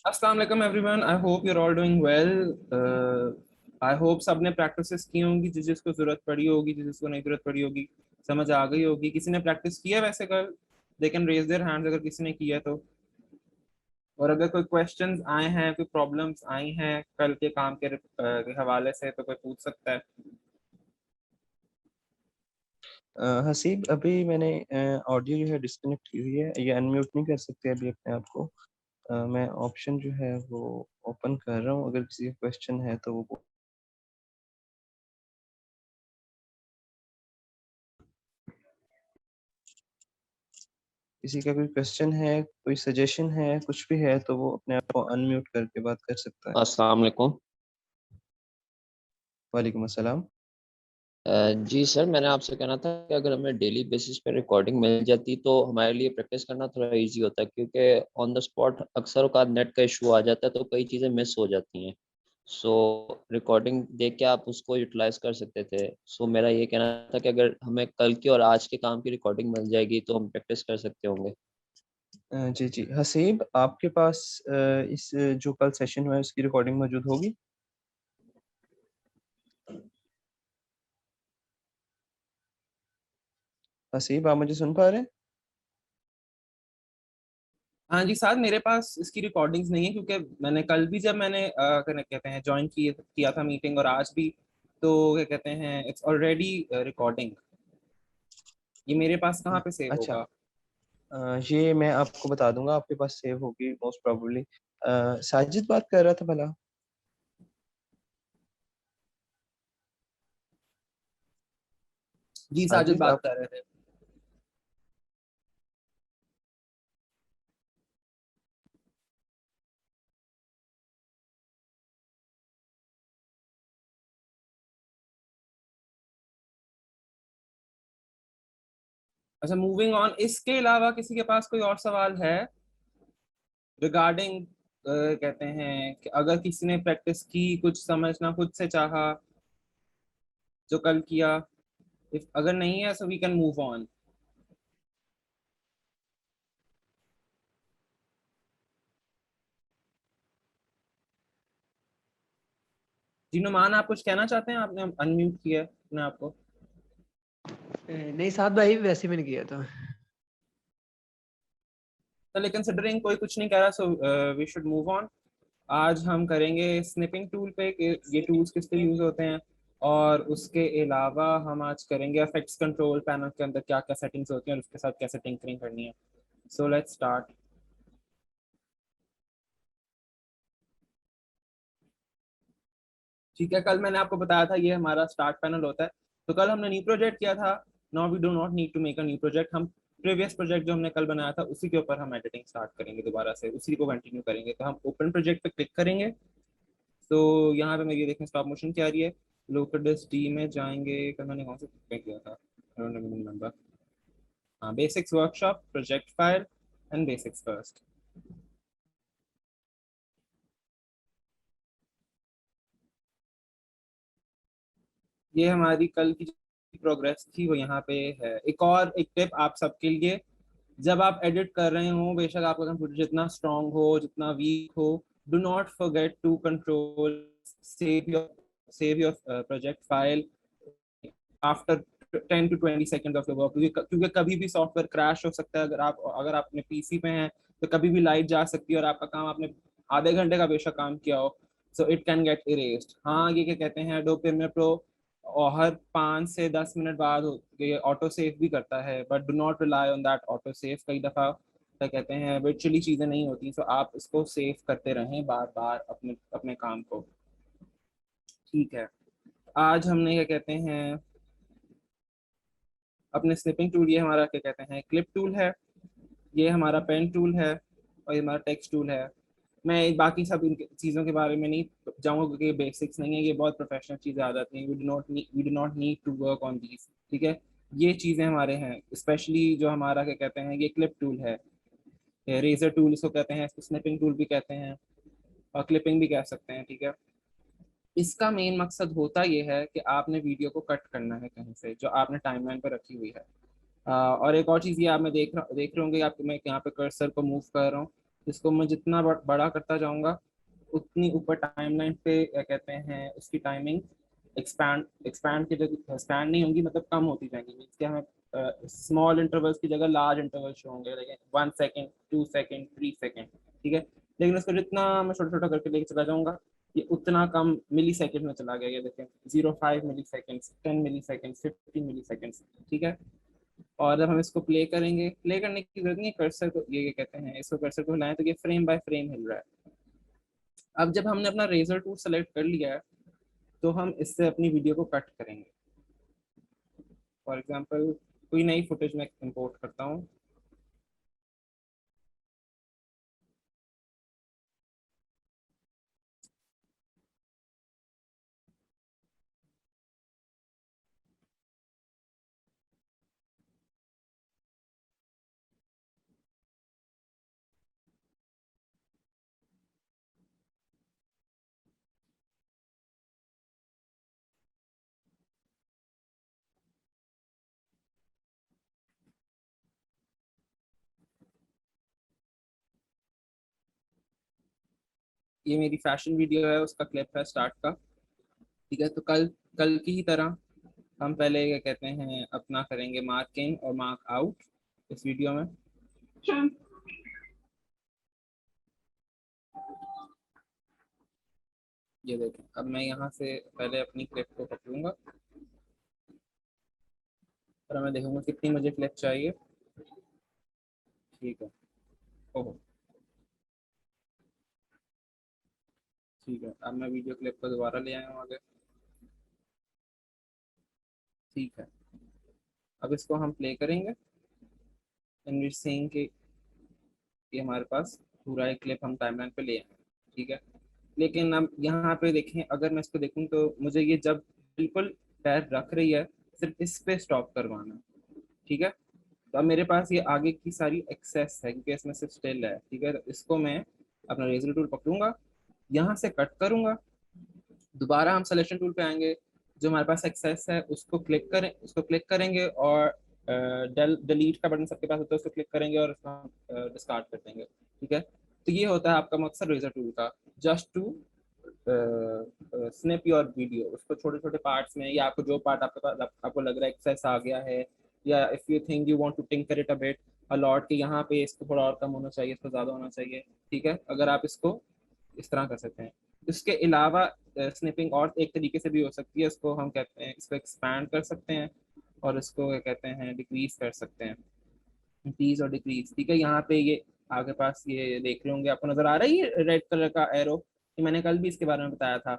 अस्सलाम वालेकुम everyone, I hope you are all doing well. I hope सबने practices की होंगी, जिसको जरूरत पड़ी होगी, जिसको नहीं जरूरत पड़ी होगी, समझ आ गई होगी। किसी ने प्रैक्टिस किया वैसे कल? They can raise their hands अगर किसी ने किया तो। और अगर कोई क्वेश्चंस आए हैं, कोई प्रॉब्लम्स आई हैं कल के काम के हवाले से, तो कोई पूछ सकता है। हसीब, अभी मैंने ऑडियो जो है डिस्कनेक्ट की हुई है, ये अनम्यूट नहीं कर सकते अभी अपने आप को। मैं ऑप्शन जो है वो ओपन कर रहा हूँ, अगर किसी का क्वेश्चन है तो वो किसी का कोई क्वेश्चन है, कोई सजेशन है, कुछ भी है तो वो अपने आप को अनम्यूट करके बात कर सकता है। अस्सलाम वालेकुम। वालेकुम अस्सलाम। जी सर, मैंने आपसे कहना था कि अगर हमें डेली बेसिस पे रिकॉर्डिंग मिल जाती तो हमारे लिए प्रैक्टिस करना थोड़ा इजी होता है, क्योंकि ऑन द स्पॉट अक्सर औकात नेट का इशू आ जाता है तो कई चीज़ें मिस हो जाती हैं। सो रिकॉर्डिंग देख के आप उसको यूटिलाइज कर सकते थे। सो मेरा ये कहना था कि अगर हमें कल की और आज के काम की रिकॉर्डिंग मिल जाएगी तो हम प्रैक्टिस कर सकते होंगे। जी जी, हसीब, आपके पास इस जो कल सेशन हुआ है उसकी रिकॉर्डिंग मौजूद होगी? हसीब, आप मुझे सुन पा रहे हैं? हाँ जी साहब, मेरे पास इसकी रिकॉर्डिंग्स नहीं है, क्योंकि मैंने कल भी जब मैंने क्या कहते हैं ज्वाइन किया था मीटिंग, और आज भी, तो क्या कहते हैं इट्स ऑलरेडी रिकॉर्डिंग। ये मेरे पास कहाँ पे सेव अच्छा। होगा? ये मैं आपको बता दूंगा, आपके पास सेव होगी मोस्ट प्रोबेबली। साजिद बात कर रहा था भला? जी साजिद साजिद बात आप। कर रहे थे। अच्छा, मूविंग ऑन, इसके अलावा किसी के पास कोई और सवाल है रिगार्डिंग कहते हैं कि अगर किसी ने प्रैक्टिस की, कुछ समझना खुद से चाहा, जो कल किया? इफ अगर नहीं है, so we can move on. जी नुमान, आप कुछ कहना चाहते हैं? आपने अनम्यूट किया है अपने आपको। नहीं साहब भाई, वैसे मैंने किया था। चलिए, कंसिडरिंग कोई कुछ नहीं कह रहा, so we should move on. आज हम करेंगे स्निपिंग टूल पे कि ये टूल्स किस पे यूज होते हैं, और उसके अलावा हम आज करेंगे इफेक्ट्स कंट्रोल पैनल के अंदर क्या क्या सेटिंग्स होती हैं और उसके साथ कैसे टिंकरिंग करनी है। So let's start. ठीक है, कल मैंने आपको बताया था ये हमारा स्टार्ट पैनल होता है। तो कल हमने न्यू प्रोजेक्ट किया था। Now we do not need to make a new project. हम प्रीवियस प्रोजेक्ट जो हमने कल बनाया था उसी के ऊपर हम एडिटिंग स्टार्ट करेंगे, दोबारा से उसी को कंटिन्यू करेंगे। तो हम ओपन प्रोजेक्ट पे क्लिक करेंगे। तो यहाँ पे मेरी देखें स्टॉप मोशन क्या आ रही है। लोकल डिस्क डी में जाएंगे, कल मैंने कौन सा पे किया था, आई डोंट रिमेंबर। हाँ, basics workshop, project file and basics first. ये हमारी कल की प्रोग्रेस थी, वो यहाँ पे है। एक टिप आप सबके लिए, जब आप एडिट कर रहे हो, बेशक आपका कंप्यूटर जितना स्ट्रांग हो, जितना वीक हो, do not forget to control save your project file after 10 to 20 second of your work, क्योंकि कभी भी सॉफ्टवेयर क्रैश हो सकता है। अगर आप अपने पीसी पे हैं तो कभी भी लाइट जा सकती है, और आपका काम, आपने आधे घंटे का बेशक काम किया हो, so it can get erased. हाँ, ये क्या कहते हैं, एडोब प्रीमियर प्रो और हर 5 से 10 मिनट बाद ये ऑटो सेव भी करता है, but do not rely on that auto save. कई दफ़ा क्या कहते हैं वर्चुअली चीज़ें नहीं होती, तो आप इसको सेव करते रहें बार बार अपने अपने काम को। ठीक है, आज हमने क्या कहते हैं अपने स्निपिंग टूल, ये हमारा क्या कहते हैं क्लिप टूल है, ये हमारा पेन टूल है, और ये हमारा टेक्स्ट टूल है। मैं बाकी सब इन चीज़ों के बारे में नहीं जाऊँगा, क्योंकि ये बेसिक्स नहीं है, ये बहुत प्रोफेशनल चीज़ें आ जाती हैं। We do not need to work on these. ठीक है, ये चीज़ें हमारे हैं, स्पेशली जो हमारा क्या कहते हैं ये क्लिप टूल है, रेजर टूल इसको कहते हैं, इसको स्निपिंग टूल भी कहते हैं, और क्लिपिंग भी कह सकते हैं। ठीक है, इसका मेन मकसद होता ये है कि आपने वीडियो को कट करना है कहीं से, जो आपने टाइमलाइन पर रखी हुई है। और एक और चीज़ ये आप मैं देख रहे होंगे, आप मैं यहाँ पे कर्सर को मूव कर रहा हूँ, जिसको मैं जितना बड़ा करता जाऊंगा उतनी ऊपर टाइमलाइन पे क्या कहते हैं उसकी टाइमिंग एक्सपैंड एक्सपैंड की जगह एक्सपैंड नहीं होंगी, मतलब कम होती जाएंगी। मीन्स कि हमें स्मॉल इंटरवल्स की जगह लार्ज इंटरवल शो होंगे, लेकिन 1 सेकेंड, 2 सेकेंड, 3 सेकेंड, ठीक है। लेकिन उसको जितना मैं छोटा छोटा करके लेके चला जाऊंगा ये उतना कम मिली सेकेंड में चला गया। ये देखें 0.5 मिली सेकेंड, 10 मिली सेकेंड, 15 मिली सेकेंड, ठीक है। और जब हम इसको प्ले करेंगे, प्ले करने की जरूरत नहीं, कर्सर को ये कहते हैं, इसको कर्सर को हिलाएं तो ये फ्रेम बाय फ्रेम हिल रहा है। अब जब हमने अपना रेजर टूल सेलेक्ट कर लिया है तो हम इससे अपनी वीडियो को कट करेंगे। फॉर एग्जांपल कोई नई फुटेज में इंपोर्ट करता हूँ। ये मेरी फैशन वीडियो है, उसका क्लिप है स्टार्ट का, ठीक है। तो कल कल की ही तरह हम पहले क्या कहते हैं अपना करेंगे मार्क इन और मार्क आउट इस वीडियो में। ये देखें, अब मैं यहाँ से पहले अपनी क्लिप को पकड़ूंगा और मैं देखूंगा कितनी मुझे क्लिप चाहिए, ठीक है। ओहो, ठीक है। अब मैं वीडियो क्लिप को दोबारा ले आया हूँ आगे, ठीक है। अब इसको हम प्ले करेंगे रणवीर सिंह के, ये हमारे पास पूरा एक क्लिप हम टाइमलाइन पे ले आए हैं, ठीक है। लेकिन अब यहाँ पे देखें, अगर मैं इसको देखूँ तो मुझे ये जब बिल्कुल पैर रख रही है सिर्फ इस पे स्टॉप करवाना है, ठीक है। तो अब मेरे पास ये आगे की सारी एक्सेस है क्योंकि इसमें सिर्फ स्टिल है, ठीक है। तो इसको मैं अपना रेजर टूल पकड़ूंगा, यहाँ से कट करूंगा, दोबारा हम सिलेक्शन टूल पे आएंगे, जो हमारे पास एक्सेस है उसको क्लिक करें, उसको क्लिक करेंगे और डिलीट का बटन सबके पास होता है, उसको क्लिक करेंगे और उसको हम डिस्कार्ड कर देंगे, ठीक है। तो ये होता है आपका मकसद रेजर टूल का, just to snip your video, उसको छोटे छोटे पार्ट्स में, या आपको जो पार्ट आपके पास आपको लग रहा है एक्सेस आ गया है, या if you think you want to tinker it a bit a lot, के यहाँ पे इसको थोड़ा और कम होना चाहिए, इसको ज़्यादा होना चाहिए, ठीक है। अगर आप इसको इस तरह कर सकते हैं। इसके अलावा स्निपिंग और एक तरीके से भी हो सकती है, इसको हम कहते हैं, इसको एक्सपैंड कर सकते हैं और इसको क्या कहते हैं डिक्रीज कर सकते हैं, इंक्रीज और डिक्रीज, ठीक है। यहाँ पे ये आगे पास ये देख रहे होंगे, आपको नजर आ रहा है ये रेड कलर का एरो, ये मैंने कल भी इसके बारे में बताया था।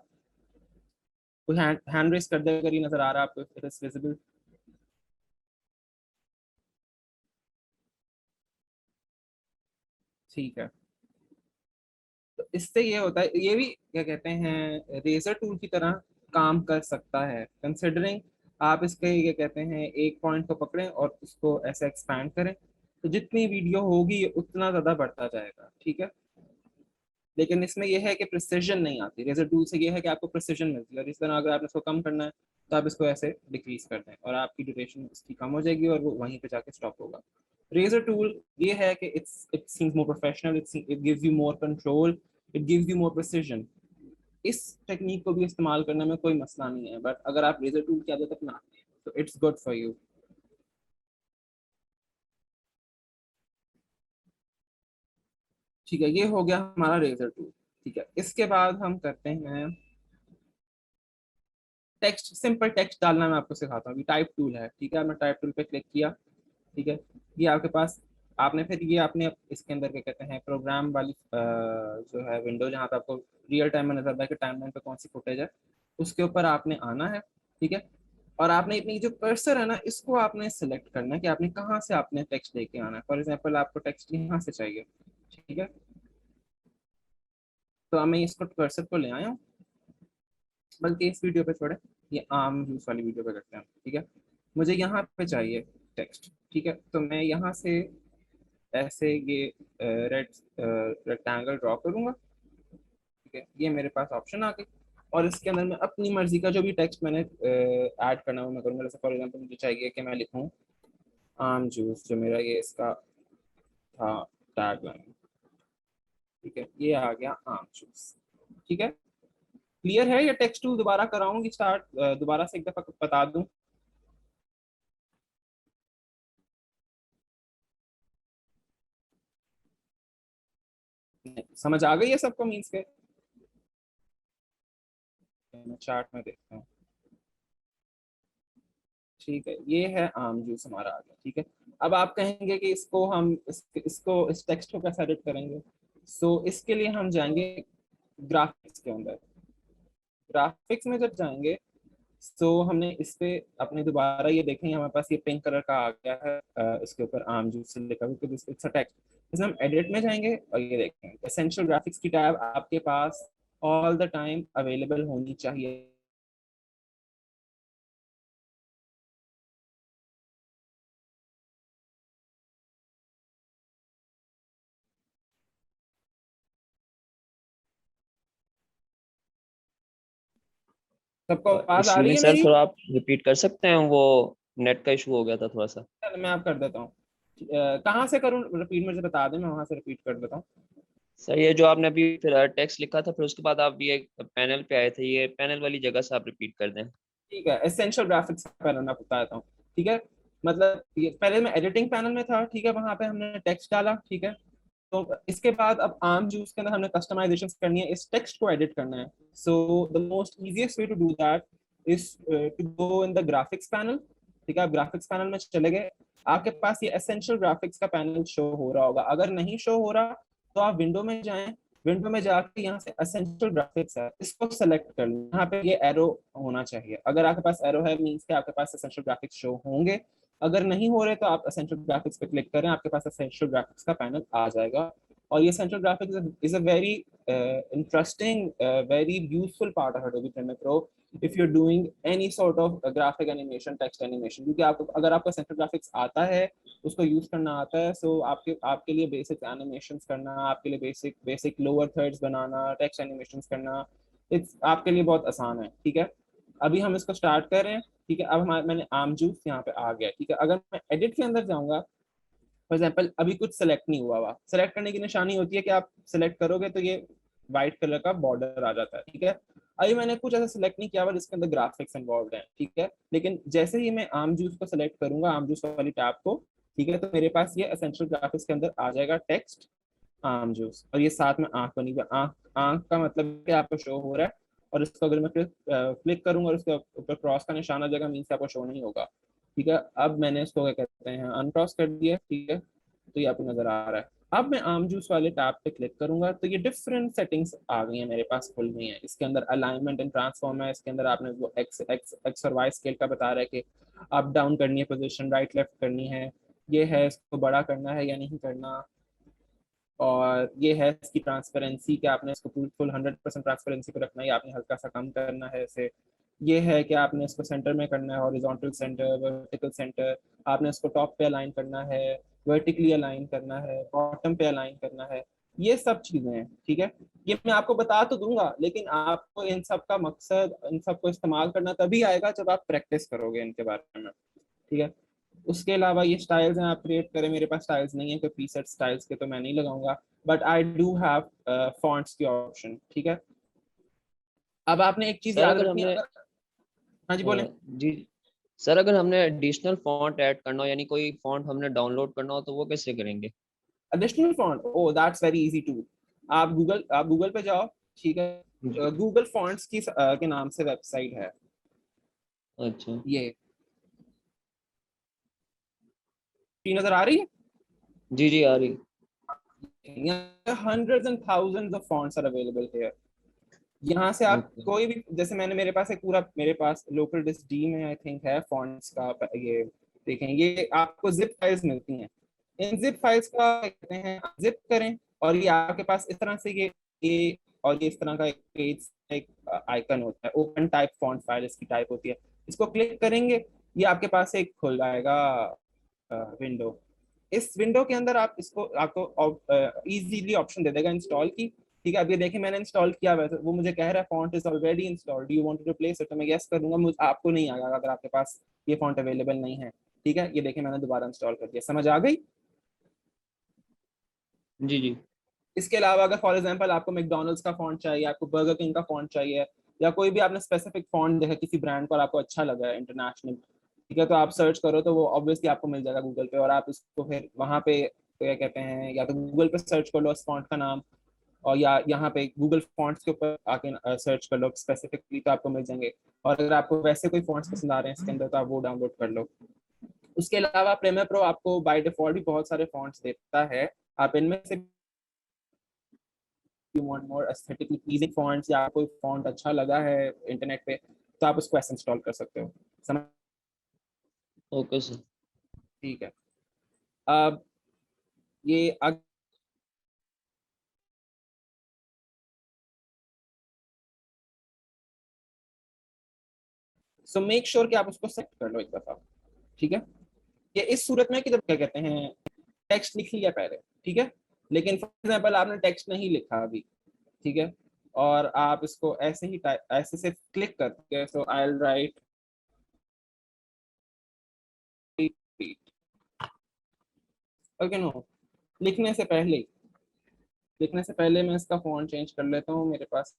कोई हैंड रेस कर दे अगर ये नजर आ रहा है आपको, इट इज विजिबल, ठीक है। तो इससे ये होता है, ये भी क्या कहते हैं रेजर टूल की तरह काम कर सकता है, कंसिडरिंग आप इसके क्या कहते हैं एक पॉइंट को पकड़ें और उसको ऐसे एक्सपैंड करें, तो जितनी वीडियो होगी उतना ज्यादा बढ़ता जाएगा, ठीक है। लेकिन इसमें यह है कि प्रिसीजन नहीं आती, रेजर टूल से यह है कि आपको प्रिसीजन मिलती है, और इस तरह अगर आपने इसको कम करना है तो आप इसको ऐसे डिक्रीज कर दें और आपकी ड्यूरेशन इसकी कम हो जाएगी और वो वहीं पे जाके स्टॉप होगा। रेजर टूल ये है कि it seems more professional, it gives you more control, it gives you more precision. इस टेक्निक को भी इस्तेमाल करने में कोई मसला नहीं है, बट अगर आप रेजर टूल की आदत अपनाते हैं तो इट्स गुड फॉर यू। ठीक है, ये हो गया हमारा रेजर टूल, ठीक है। इसके बाद हम करते हैं टेक्स्ट, सिंपल टेक्स्ट डालना मैं आपको सिखाता हूँ। टाइप टूल है, ठीक है। मैं टाइप टूल पे क्लिक किया, ठीक है। ये आपके पास, आपने फिर ये आपने इसके अंदर क्या कहते हैं प्रोग्राम वाली जो है विंडो, जहाँ पे आपको रियल टाइम में नजर आता है कि टाइमलाइन पे कौन सी फुटेज है, उसके ऊपर आपने आना है, ठीक है। और आपने अपनी जो कर्सर है ना, इसको आपने सेलेक्ट करना है कि आपने कहाँ से आपने टेक्स्ट लेके आना है। फॉर एग्जाम्पल आपको टेक्स्ट यहाँ से चाहिए, ठीक है। तो मैं इसको कर्सर को ले आया हूँ, बल्कि इस वीडियो पे छोड़े, ये आम यूज वाली वीडियो पे करते हैं, ठीक है। मुझे यहाँ पे चाहिए टेक्स्ट, ठीक है। तो मैं यहाँ से ऐसे ये रेड रेक्टेंगल ड्रॉ करूंगा, ठीक है। ये मेरे पास ऑप्शन आ गई और इसके अंदर मैं अपनी मर्जी का जो भी टेक्स्ट मैंने ऐड करना है वो मैं करूँगा। जैसे फॉर एग्जांपल मुझे चाहिए कि मैं लिखूँ आम जूस, जो मेरा ये इसका था टैग लाइन, ठीक है, ये आ गया आम जूस। ठीक है, क्लियर है? या टेक्स्ट टूल दोबारा कराऊंगी स्टार्ट, दोबारा से एक दफा बता दूं? समझ आ गई है सबको मीन्स के? मैं चार्ट में देखता हूँ। ठीक है, ये है आम जूस हमारा आ गया। ठीक है, अब आप कहेंगे कि इसको हम इस टेक्स्ट को कैसे एडिट करेंगे? इसके लिए हम जाएंगे ग्राफिक्स के अंदर। ग्राफिक्स में जब जाएंगे हमने इस पे अपने दोबारा ये देखेंगे हमारे पास ये पिंक कलर का आ गया है, इसके ऊपर आम जूस से लिखा हुआ इट्स अ टेक्स्ट। इसमें हम एडिट में जाएंगे और ये देखेंगे एसेंशियल ग्राफिक्स की टैब आपके पास ऑल द टाइम अवेलेबल होनी चाहिए। सबको आवाज आ रही अश्विनी है सर मेरी? थोड़ा आप रिपीट कर सकते हैं, वो नेट का इशू हो गया था थोड़ा सा। चलो मैं आप कर देता हूँ। कहाँ से करूँ रिपीट? मुझे बता दें, मैं वहां से रिपीट कर देता हूँ। सर ये जो आपने अभी फिर टेक्स्ट लिखा था, फिर उसके बाद आप ये पैनल पे आए थे, ये पैनल वाली जगह से आप रिपीट कर दें। ठीक है, एसेंशियल ग्राफिक्स का पैनल मैं बता देता हूँ। ठीक है, मतलब ये पहले मैं एडिटिंग पैनल में था। ठीक है, वहां पे हमने टेक्स्ट डाला। ठीक है, तो इसके बाद अब आम जूस के अंदर हमने कस्टमाइजेशन करनी है, इस टेक्स्ट को एडिट करना है। The most easiest way to do that is to go in the graphics panel. ठीक है, आप ग्राफिक्स पैनल में चले गए, आपके पास ये एसेंशियल ग्राफिक्स का पैनल शो हो रहा होगा। अगर नहीं शो हो रहा तो आप विंडो में जाएं, विंडो में जाके यहाँ से एसेंशियल ग्राफिक्स है, इसको सेलेक्ट कर लो। यहाँ पे ये एरो होना चाहिए। अगर आपके पास एरो है मीन्स के आपके पास एसेंशियल ग्राफिक्स शो होंगे। अगर नहीं हो रहे तो आप एसेंशियल ग्राफिक्स पे क्लिक करें, आपके पास एसेंशियल ग्राफिक्स का पैनल आ जाएगा। और ये essential graphics is a very interesting, very useful part of Adobe Premiere Pro if you're doing any sort of graphic animation, text animation। क्योंकि आपको अगर आपको एसेंशियल ग्राफिक्स आता है, उसको यूज करना आता है, आपके आपके लिए बेसिक एनिमेशंस करना, आपके लिए बेसिक लोअर थर्ड्स बनाना, टेक्स्ट एनिमेशंस करना, इट्स आपके लिए बहुत आसान है। ठीक है, अभी हम इसको स्टार्ट कर रहे हैं। ठीक है, अब मैंने आम जूस यहाँ पे आ गया। ठीक है, अगर मैं एडिट के अंदर जाऊंगा, फॉर एग्जाम्पल अभी कुछ सेलेक्ट नहीं हुआ हुआ, सेलेक्ट करने की निशानी होती है कि आप सेलेक्ट करोगे तो ये व्हाइट कलर का बॉर्डर आ जाता है। ठीक है, अभी मैंने कुछ ऐसा सेलेक्ट नहीं किया हुआ जिसके अंदर ग्राफिक्स इन्वॉल्व है। ठीक है, लेकिन जैसे ही मैं आम जूस को सेलेक्ट करूंगा, आम जूस वाली टैब को, ठीक है, तो मेरे पास ये एसेंशियल ग्राफिक्स के अंदर आ जाएगा टेक्स्ट आम जूस, और ये साथ में आंख बनी हुई। आंख आंख का मतलब कि आपको शो हो रहा है, और इसको अगर मैं क्लिक करूंगा और उसके ऊपर क्रॉस का निशान आ जाएगा, मीन्स आपको शो नहीं होगा। ठीक है, अब मैंने इसको क्या कहते हैं अनक्रॉस कर दिया। ठीक है, तो ये आपको नजर आ रहा है। अब मैं आम जूस वाले टैब पे क्लिक करूंगा तो ये डिफरेंट सेटिंग्स आ गई हैं मेरे पास, खुल गई हैं। इसके अंदर अलाइनमेंट एंड ट्रांसफॉर्म है, इसके अंदर आपने वो एक्स और वाई स्केल का बता रहा है कि अप डाउन करनी है पोजीशन, राइट लेफ्ट करनी है, ये है इसको बड़ा करना है या नहीं करना, और ये है इसकी ट्रांसपेरेंसी कि आपने इसको फुल 100% ट्रांसपेरेंसी पे रखना है या आपने हल्का सा कम करना है इसे। ये है कि आपने इसको सेंटर में करना है, हॉरिजॉन्टल सेंटर, वर्टिकल सेंटर, आपने इसको टॉप पे अलाइन करना है, वर्टिकली अलाइन करना है, बॉटम पे अलाइन करना है, ये सब चीजें हैं। ठीक है, ये मैं आपको बता तो दूंगा, लेकिन आपको इन सब का मकसद, इन सब को इस्तेमाल करना तभी आएगा जब आप प्रैक्टिस करोगे इनके बारे में। ठीक है, उसके अलावा ये स्टाइल्स हैं, आप क्रिएट करें। मेरे पास स्टाइल्स नहीं है, कोई प्रीसेट स्टाइल्स के तो मैं नहीं लगाऊंगा, but I do have fonts की ऑप्शन। ठीक है, अब आपने एक चीज सर याद अगर रखनी है, हमने अगर हाँ जी बोलें। जी सर, अगर हमने एडिशनल फॉन्ट ऐड करना हो, यानी कोई फॉन्ट हमने डाउनलोड करना हो, तो वो कैसे करेंगे? Additional font, oh that's very easy too. आप गूगल पे जाओ। ठीक जी। है, गूगल फॉन्ट्स की के नाम से वेबसाइट है अच्छा। ये, नजर आ रही है? जी जी आ रही। यहाँ hundreds and thousands of fonts are available here. यहाँ से आप ओके। कोई भी, जैसे मेरे पास एक पूरा, मेरे पास लोकल डिस्क डी में आई थिंक है फॉन्ट्स का, ये देखें, ये आपको जिप फाइल्स मिलती हैं। इन जिप फाइल्स का कहते हैं जिप करें, और ये आपके पास इस तरह से ये और ये इस तरह का एक पेज, एक आइकन होता है, ओपन टाइप फॉन्ट फाइल इसकी टाइप होती है। इसको क्लिक करेंगे, ये आपके पास एक खुल आएगा विंडो। इस विंडो के अंदर आप इसको, आपको इजीली ऑप्शन दे देगा इंस्टॉल की। ठीक है, अब ये देखिए मैंने इंस्टॉल किया हुआ है, वो मुझे कह रहा है font is already installed, do you want to replace it, तो मैं यस कर दूंगा। मुझे आपको नहीं आएगा अगर आपके पास ये फॉन्ट अवेलेबल नहीं है। ठीक है, ये देखिए मैंने दोबारा इंस्टॉल कर दिया, समझ आ गई? जी जी। इसके अलावा अगर फॉर एग्जांपल आपको मैकडॉनल्ड्स का फॉन्ट चाहिए, आपको बर्गर किंग का फॉन्ट चाहिए, या कोई भी आपने स्पेसिफिक फॉन्ट देखा किसी ब्रांड को और आपको अच्छा लगा है इंटरनेशनल, ठीक है, तो आप सर्च करो तो वो ऑब्वियसली आपको मिल जाएगा गूगल पे, और आप इसको फिर वहाँ पे क्या कहते हैं, या तो गूगल पे सर्च कर लो उस फॉन्ट का नाम, और या यहाँ पे गूगल फॉन्ट्स के ऊपर आके सर्च कर लो स्पेसिफिकली, तो आपको मिल जाएंगे। और अगर आपको वैसे कोई फॉन्ट्स पसंद आ रहे हैं इसके अंदर तो आप वो डाउनलोड कर लो। उसके अलावा प्रीमियर प्रो आपको बाय डिफॉल्ट भी बहुत सारे फॉन्ट्स देता है, आप इनमें से you want more aesthetically pleasing fonts, या कोई फॉन्ट अच्छा लगा है इंटरनेट पे तो आप उसको ऐसे इंस्टॉल कर सकते हो। समझ? Okay sir. ठीक है। अब ये सो मेक श्योर कि आप उसको सेट कर लो एक दफा, ठीक है। ये इस सूरत में कि जब क्या कहते हैं टेक्स्ट लिख लिया पहले, ठीक है, लेकिन फॉर एग्जांपल आपने टेक्स्ट नहीं लिखा अभी, ठीक है, और आप इसको ऐसे ही ऐसे से क्लिक करके, so I will write okay no, लिखने से पहले मैं इसका फॉन्ट चेंज कर लेता हूँ मेरे पास।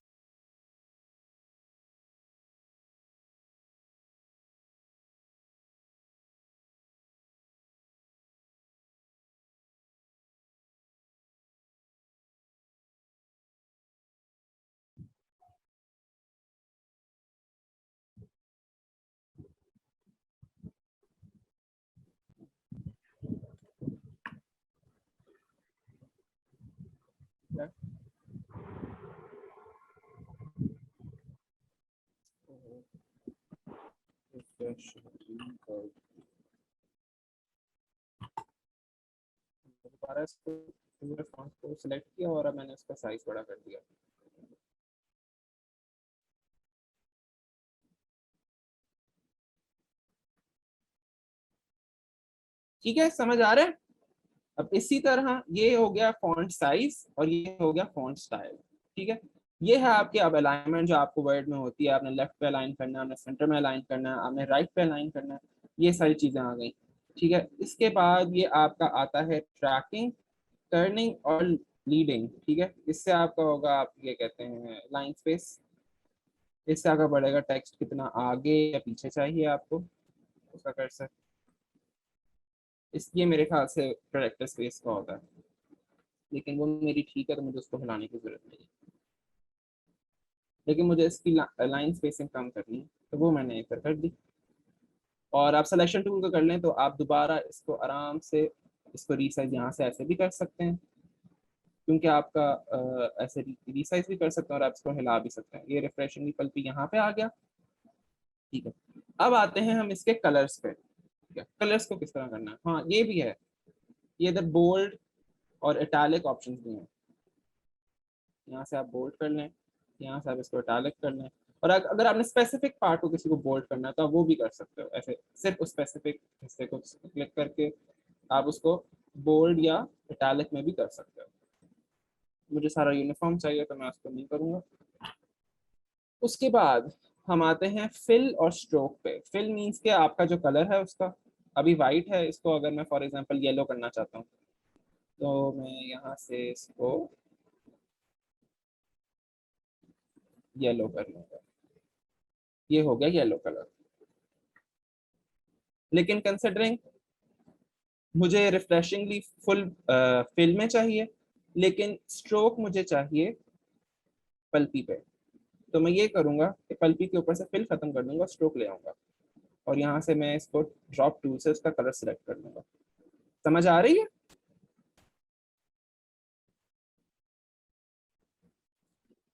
दोबारा इसको पूरे फॉन्ट को सिलेक्ट किया और अब मैंने इसका साइज बड़ा कर दिया। ठीक है, समझ आ रहा है? अब इसी तरह ये हो गया फॉन्ट साइज और ये हो गया फॉन्ट स्टाइल, ठीक है। ये है आपके अब अलाइनमेंट जो आपको वर्ड में होती है, आपने लेफ्ट पे अलाइन करना है, आपने सेंटर में अलाइन करना है, आपने राइट पे अलाइन करना है, ये सारी चीजें आ गई, ठीक है। इसके बाद ये आपका आता है ट्रैकिंग, टर्निंग और लीडिंग, ठीक है। इससे आपका होगा, आप ये कहते हैं लाइन स्पेस, इससे आगे बढ़ेगा टेक्स्ट कितना आगे या पीछे चाहिए आपको उसका कर्सर, इसलिए मेरे ख्याल से प्रोडक्ट स्पेस का होता है, लेकिन वो मेरी ठीक है तो मुझे उसको हिलाने की जरूरत नहीं है, लेकिन मुझे इसकी लाइन स्पेसिंग कम करनी है तो वो मैंने एक कर दी। और आप सिलेक्शन टूल को कर लें तो आप दोबारा इसको आराम से इसको रीसाइज यहाँ से ऐसे भी कर सकते हैं, क्योंकि आपका ऐसे रीसाइज भी कर सकते हैं और आप इसको हिला भी सकते हैं। ये रिफ्रेशिंग पल्पी यहाँ पे आ गया, ठीक है। अब आते हैं हम इसके कलर्स पे, ठीक है। कलर्स को किस तरह करना है, हाँ ये भी है, ये इधर बोल्ड और इटैलिक ऑप्शन भी हैं, यहाँ से आप बोल्ड कर लें, यहाँ से आप इसको इटैलिक कर लें, और अगर आपने स्पेसिफिक पार्ट को किसी को बोल्ड करना है तो आप वो भी कर सकते हो, ऐसे सिर्फ उस स्पेसिफिक हिस्से को क्लिक करके आप उसको बोल्ड या इटैलिक में भी कर सकते हो। मुझे सारा यूनिफॉर्म चाहिए तो मैं उसको नहीं करूँगा। उसके बाद हम आते हैं फिल और स्ट्रोक पे। फिल मीन्स के आपका जो कलर है उसका अभी वाइट है, इसको अगर मैं फॉर एग्जांपल येलो करना चाहता हूँ तो मैं यहाँ से इसको येलो कर लूँगा, ये हो गया येलो कलर। लेकिन कंसिडरिंग मुझे रिफ्रेशिंगली फुल फिल में चाहिए, लेकिन स्ट्रोक मुझे चाहिए पल्पी पे, तो मैं ये करूँगा कि पल्पी के ऊपर से फिल खत्म कर दूंगा, स्ट्रोक ले आऊँगा और यहाँ से मैं इसको ड्रॉप टूल से उसका कलर सिलेक्ट कर लूँगा। समझ आ रही है?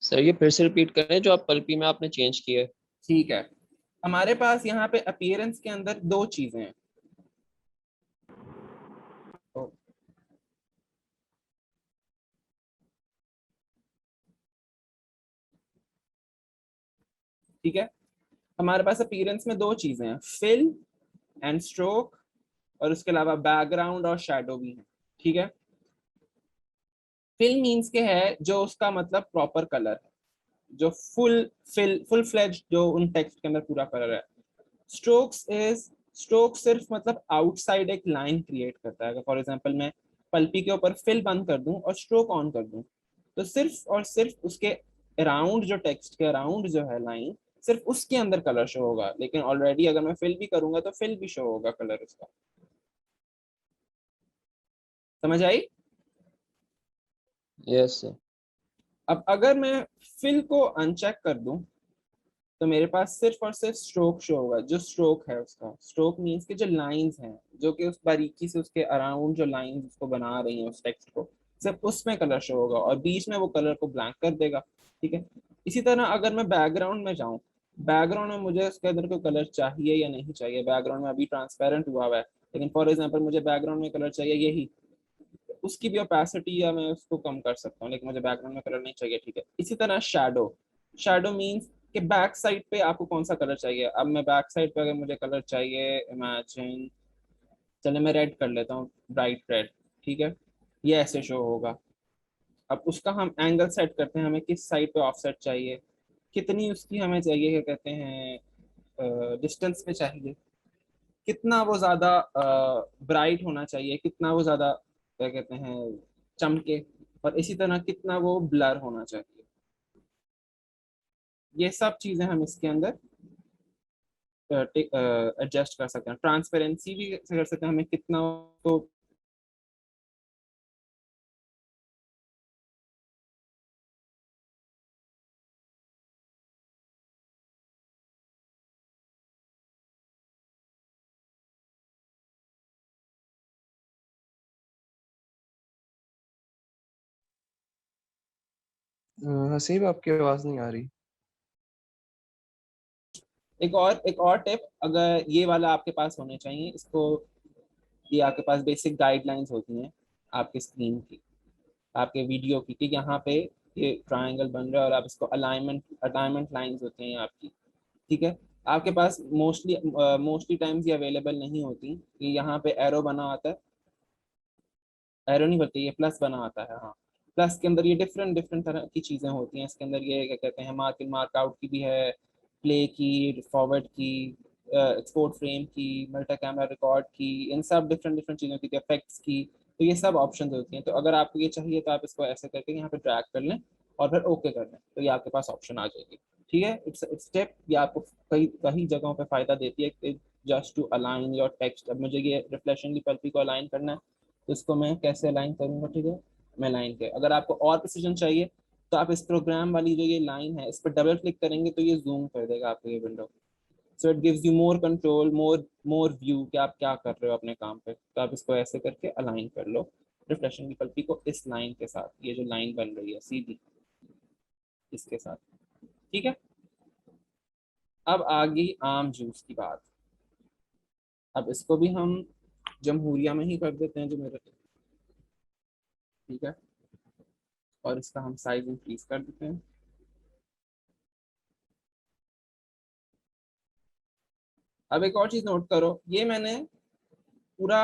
सर ये फिर से रिपीट करें जो आप पल्पी में आपने चेंज किया है। ठीक है, हमारे पास यहाँ पे अपीयरेंस के अंदर दो चीजें हैं, तो ठीक है, हमारे पास अपीयरेंस में दो चीजें हैं, फिल एंड स्ट्रोक, और उसके अलावा बैकग्राउंड और शैडो भी है, ठीक है। फिल मीन्स के है जो उसका मतलब प्रॉपर कलर है, जो फुल फ्लेज जो उन टेक्स्ट के अंदर पूरा कलर है। स्ट्रोक सिर्फ मतलब आउटसाइड एक लाइन क्रिएट करता है। अगर फॉर एग्जांपल मैं पल्पी के ऊपर फिल बंद कर दूं और स्ट्रोक ऑन कर दूं तो सिर्फ और सिर्फ उसके अराउंड, जो टेक्स्ट के अराउंड जो है लाइन, सिर्फ उसके अंदर कलर शो होगा। लेकिन ऑलरेडी अगर मैं फिल भी करूंगा तो फिल भी शो होगा कलर उसका। समझ आई? Yes sir. अब अगर मैं फिल को अनचेक कर दूं तो मेरे पास सिर्फ और सिर्फ स्ट्रोक शो होगा। जो स्ट्रोक है उसका, स्ट्रोक मीन्स के जो लाइंस हैं, जो कि उस बारीकी से उसके अराउंड जो लाइंस उसको बना रही हैं उस टेक्स्ट को, सिर्फ उसमें कलर शो होगा और बीच में वो कलर को ब्लैंक कर देगा। ठीक है। इसी तरह अगर मैं बैकग्राउंड में जाऊं, बैकग्राउंड में मुझे उसके अंदर कोई कलर चाहिए या नहीं चाहिए, बैकग्राउंड में अभी ट्रांसपेरेंट हुआ है, लेकिन फॉर एग्जाम्पल मुझे बैकग्राउंड में कलर चाहिए यही, उसकी भी ओपेसिटी या मैं उसको कम कर सकता हूँ, लेकिन मुझे बैकग्राउंड में कलर नहीं चाहिए। ठीक है। इसी तरह शैडो, शैडो मीन्स कि बैक साइड पे आपको कौन सा कलर चाहिए। अब मैं बैक साइड पे अगर मुझे कलर चाहिए, इमेजिन, चले मैं रेड कर लेता हूँ, ब्राइट रेड। ठीक है। ये ऐसे शो होगा। अब उसका हम एंगल सेट करते हैं, हमें किस साइड पे ऑफसेट चाहिए, कितनी उसकी हमें चाहिए, क्या कहते हैं, डिस्टेंस पे चाहिए, कितना वो ज्यादा ब्राइट होना चाहिए, कितना वो ज्यादा क्या कहते हैं चमके, और इसी तरह कितना वो ब्लर होना चाहिए। ये सब चीजें हम इसके अंदर एडजस्ट कर सकते हैं। ट्रांसपेरेंसी भी कर सकते हैं, हमें कितना तो हसीब आपकी आवाज नहीं आ रही। एक और टिप, अगर ये वाला आपके पास होने चाहिए इसको, ये आपके पास बेसिक गाइडलाइंस होती हैं आपके स्क्रीन की, आपके वीडियो की, कि यहाँ पे ये ट्रायंगल बन रहा है और आप इसको अलाइनमेंट अलाइनमेंट लाइंस होती हैं आपकी। ठीक है। आपके पास मोस्टली टाइम्स ये अवेलेबल नहीं होती कि यहाँ पे एरो बना आता है, एरो नहीं बोलते, ये प्लस बना आता है। हाँ, प्लस के अंदर ये डिफरेंट डिफरेंट तरह की चीजें होती हैं। इसके अंदर ये क्या कहते हैं, मार्क इन मार्क आउट की भी है, प्ले की, फॉरवर्ड की, एक्सपोर्ट फ्रेम की, मल्टी कैमरा रिकॉर्ड की, इन सब डिफरेंट डिफरेंट चीजों की, इफेक्ट्स की। तो ये सब ऑप्शन होती हैं। तो अगर आपको ये चाहिए तो आप इसको ऐसे करके यहाँ पे ड्रैग कर लें और फिर ओके कर लें, तो ये आपके पास ऑप्शन आ जाएगी। ठीक है। इट्स स्टेप, ये आपको कई कई जगहों पे फायदा देती है, just to align your text. अब मुझे ये रिफ्लेक्शन की पल्पी को अलाइन करना है, तो इसको मैं कैसे अलाइन करूंगा? ठीक है। मैं लाइन के, अगर आपको और प्रिसीजन चाहिए तो आप इस प्रोग्राम वाली जो ये लाइन है इस पर डबल क्लिक करेंगे तो ये जूम कर देगा आपको ये window. So it gives you more control, more view कि आप क्या कर रहे हो अपने काम पे। तो आप इसको ऐसे करके अलाइन कर लो रिफ्लेक्शन की पल्पी को इस लाइन के साथ, ये जो लाइन बन रही है सीधी इसके साथ। ठीक है। अब आ गई आम जूस की बात। अब इसको भी हम जमहूरिया में ही कर देते हैं जो मेरे। ठीक है। और इसका हम साइज इंक्रीज कर देते हैं। अब एक और चीज नोट करो, ये मैंने पूरा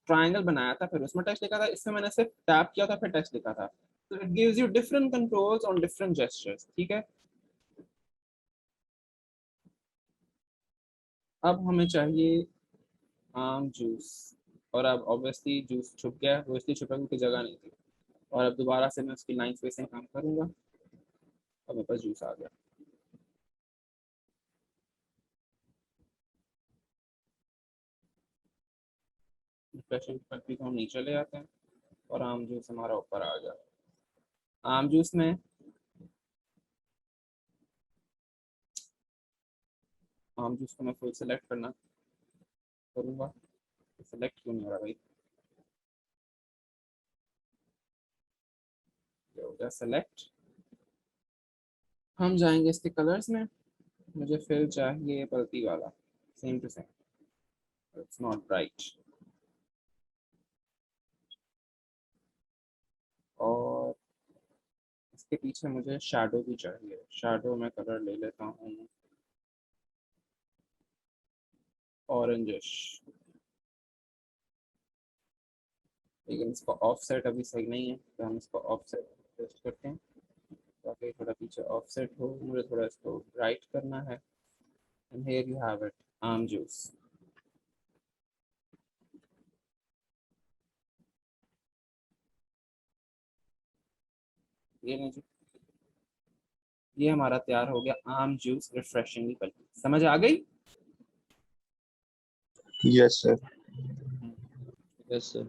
ट्रायंगल बनाया था, फिर उसमें टेक्स्ट लिखा था, इसमें मैंने सिर्फ टैप किया था फिर टेक्स्ट लिखा था। तो it gives you different controls on different gestures. ठीक है। अब हमें चाहिए आम जूस, और अब ऑब्वियसली जूस छुप गया, वो इसलिए छुपा क्योंकि जगह नहीं थी। और अब दोबारा से मैं उसकी लाइन स्पेसिंग काम करूंगा और मेरे पास जूस आ गया। डिप्रेशन की पत्ती को हम नीचे ले आते हैं और आम जूस हमारा ऊपर आ गया। आम जूस में आम जूस को मैं फुल सेलेक्ट करना करूंगा। सेलेक्ट क्यों नहीं हो रहा भाई? ये हो गया सेलेक्ट। हम जाएंगे इसके कलर्स में, मुझे फिल चाहिए पलटी वाला, same to same, it's not bright. और इसके पीछे मुझे शैडो भी चाहिए, शैडो में कलर ले लेता हूँ ऑरेंजिश। लेकिन इसका ऑफसेट अभी सही नहीं है, तो हम इसको ऑफसेट टेस्ट करते हैं ताकि थोड़ा पीछे ऑफसेट हो। मुझे थोड़ा इसको ब्राइट करना है। And here you have it, आम जूस। ये मुझे, ये हमारा तैयार हो गया आम जूस रिफ्रेशिंगली पल्पी। समझ आ गई? Yes sir. Yes sir.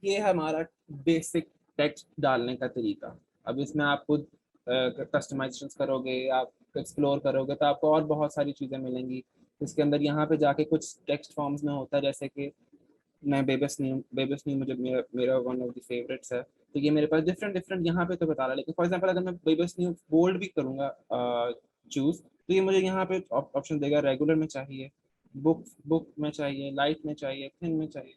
ये हमारा बेसिक टेक्स्ट डालने का तरीका। अब इसमें आप खुद कस्टमाइजेशन करोगे, आप एक्सप्लोर करोगे तो आपको और बहुत सारी चीज़ें मिलेंगी। इसके अंदर यहाँ पे जाके कुछ टेक्स्ट फॉर्म्स में होता है, जैसे कि मैं बेबस न्यू मुझे मेरा वन ऑफ द फेवरेट्स है, तो ये मेरे पास डिफरेंट डिफरेंट यहाँ पे तो बता रहा है। लेकिन फॉर एग्जांपल अगर मैं बेबस न्यू बोल्ड भी करूँगा चूज, तो ये मुझे यहाँ पे ऑप्शन देगा रेगुलर में चाहिए, बुक में चाहिए, लाइट में चाहिए, थिन में चाहिए।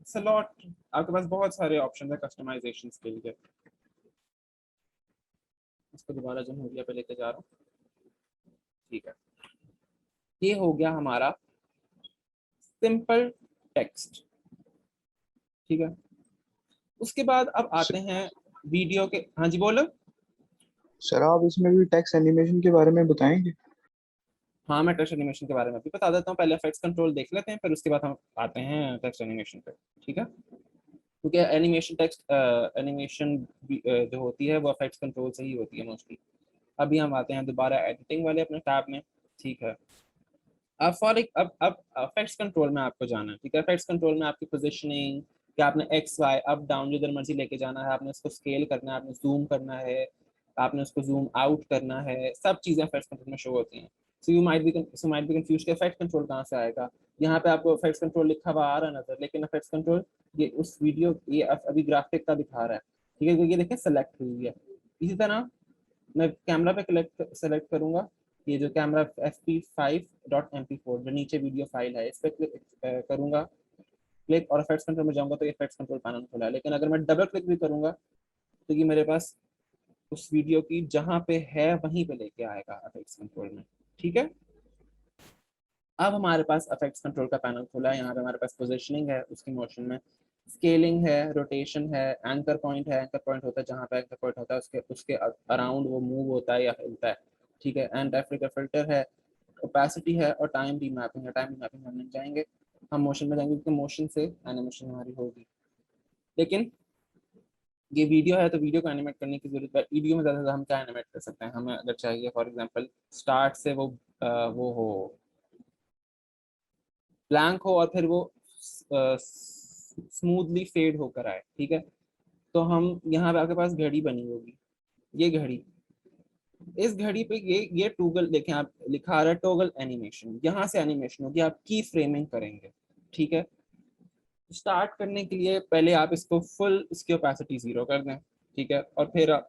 It's a lot. आपके पास बहुत सारे ऑप्शन है कस्टमाइजेशन के लिए। इसको दोबारा जमहूरिया पे लेके जा रहा हूँ। ठीक है, ये हो गया हमारा सिंपल टेक्स्ट। ठीक है, उसके बाद अब आते हैं वीडियो के। हाँ जी बोलो। सर आप इसमें भी टेक्स्ट एनिमेशन के बारे में बताएंगे? हाँ, मैं टेक्स्ट एनिमेशन के बारे में भी बता देता हूँ। पहले इफेक्ट्स कंट्रोल देख लेते हैं, फिर उसके बाद हम आते हैं टेक्स्ट एनिमेशन पे। ठीक है, क्योंकि एनिमेशन टेक्स्ट एनिमेशन जो होती है वो इफेक्ट्स कंट्रोल से ही होती है मोस्टली। अभी हम आते हैं दोबारा एडिटिंग वाले अपने टैब में। ठीक है, अब फॉर एक अब इफेक्ट्स कंट्रोल में आपको जाना है। ठीक है, इफेक्ट्स कंट्रोल में आपकी पोजीशनिंग, कि आपने एक्स वाई अप डाउन जिधर मर्जी लेके जाना है, आपने उसको स्केल करना है, आपने जूम करना है, आपने उसको जूम आउट करना है, सब चीज़ें इफेक्ट्स कंट्रोल में शो होती हैं। So you might be confuse कि इफेक्ट कंट्रोल कहाँ से आएगा। यहाँ पे आपको इफेक्ट्स कंट्रोल लिखा हुआ आ रहा है नजर, लेकिन इफेक्ट्स कंट्रोल ये उस वीडियो ये अभी ग्राफिक का दिखा रहा है। ठीक है, ये देखें सेलेक्ट हुई है। इसी तरह मैं कैमरा पे सेलेक्ट करूंगा, ये जो कैमरा fp5.mp4 जो नीचे वीडियो फाइल है, इस पर क्लिक करूंगा, क्लिक, और इफेक्ट्स कंट्रोल में जाऊंगा तो इफेक्ट्स कंट्रोल पैनल खुला है। लेकिन अगर मैं डबल क्लिक भी करूंगा तो ये मेरे पास उस वीडियो की जहां पे है वहीं पे लेके आएगा इफेक्ट्स कंट्रोल में। ठीक है, अब हमारे पास इफेक्ट्स कंट्रोल का पैनल खुला है। यहाँ पे हमारे पास पोजिशनिंग है, उसकी मोशन में स्केलिंग है, रोटेशन है, एंकर पॉइंट है। एंकर पॉइंट होता है जहाँ पे एंकर पॉइंट होता है उसके उसके अराउंड वो मूव होता है या हिलता है। ठीक है, एंड अफ्रीका फिल्टर है, ओपेसिटी है, और टाइम रीमैपिंग है। टाइम रीमैपिंग हम नहीं जाएंगे, हम मोशन में जाएंगे क्योंकि मोशन से एनिमेशन हमारी होगी। लेकिन ये वीडियो है तो वीडियो को एनिमेट करने की जरूरत है। वीडियो में ज़्यादा हम क्या एनिमेट कर सकते हैं, हमें अगर चाहिए फॉर एग्जांपल स्टार्ट से वो हो ब्लैंक हो और फिर वो स्मूथली फेड होकर आए। ठीक है, तो हम यहाँ पे आपके पास घड़ी बनी होगी, ये घड़ी, इस घड़ी पे ये टॉगल देखें आप, लिखा आ रहा है टॉगल एनिमेशन, यहाँ से एनिमेशन होगी, आप की फ्रेमिंग करेंगे। ठीक है, स्टार्ट करने के लिए पहले आप इसको फुल, इसकी ओपेसिटी 0 कर दें। ठीक है, और फिर आप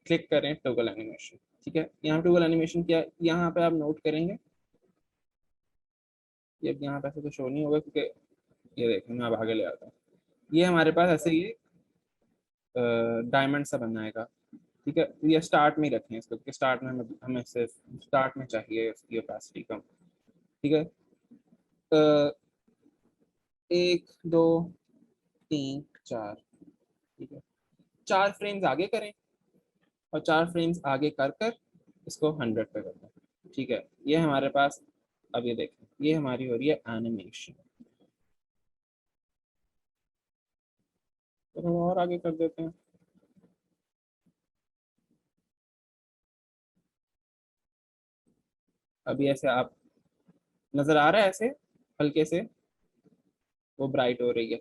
क्लिक करें टॉगल एनिमेशन। ठीक है, यहाँ टॉगल एनिमेशन क्या, यहाँ पे आप नोट करेंगे, ये यहाँ पे ऐसे तो शो नहीं होगा क्योंकि ये देखें मैं अब आगे ले आता हूँ। ये हमारे पास ऐसे ही डायमंड सा बनाएगा। ठीक है, तो ये स्टार्ट में ही रखें इसको क्योंकि स्टार्ट में हमें सिर्फ स्टार्ट में चाहिए इसकी ओपेसिटी कम। ठीक है, 1 2 3 4। ठीक है, 4 फ्रेम्स आगे करें और 4 फ्रेम्स आगे कर कर इसको 100 पे कर दें। ठीक है, ये हमारे पास, अब ये देखें ये हमारी हो रही है एनिमेशन। तो हम और आगे कर देते हैं। अभी ऐसे आप नजर आ रहा है, ऐसे हल्के से वो ब्राइट हो रही है।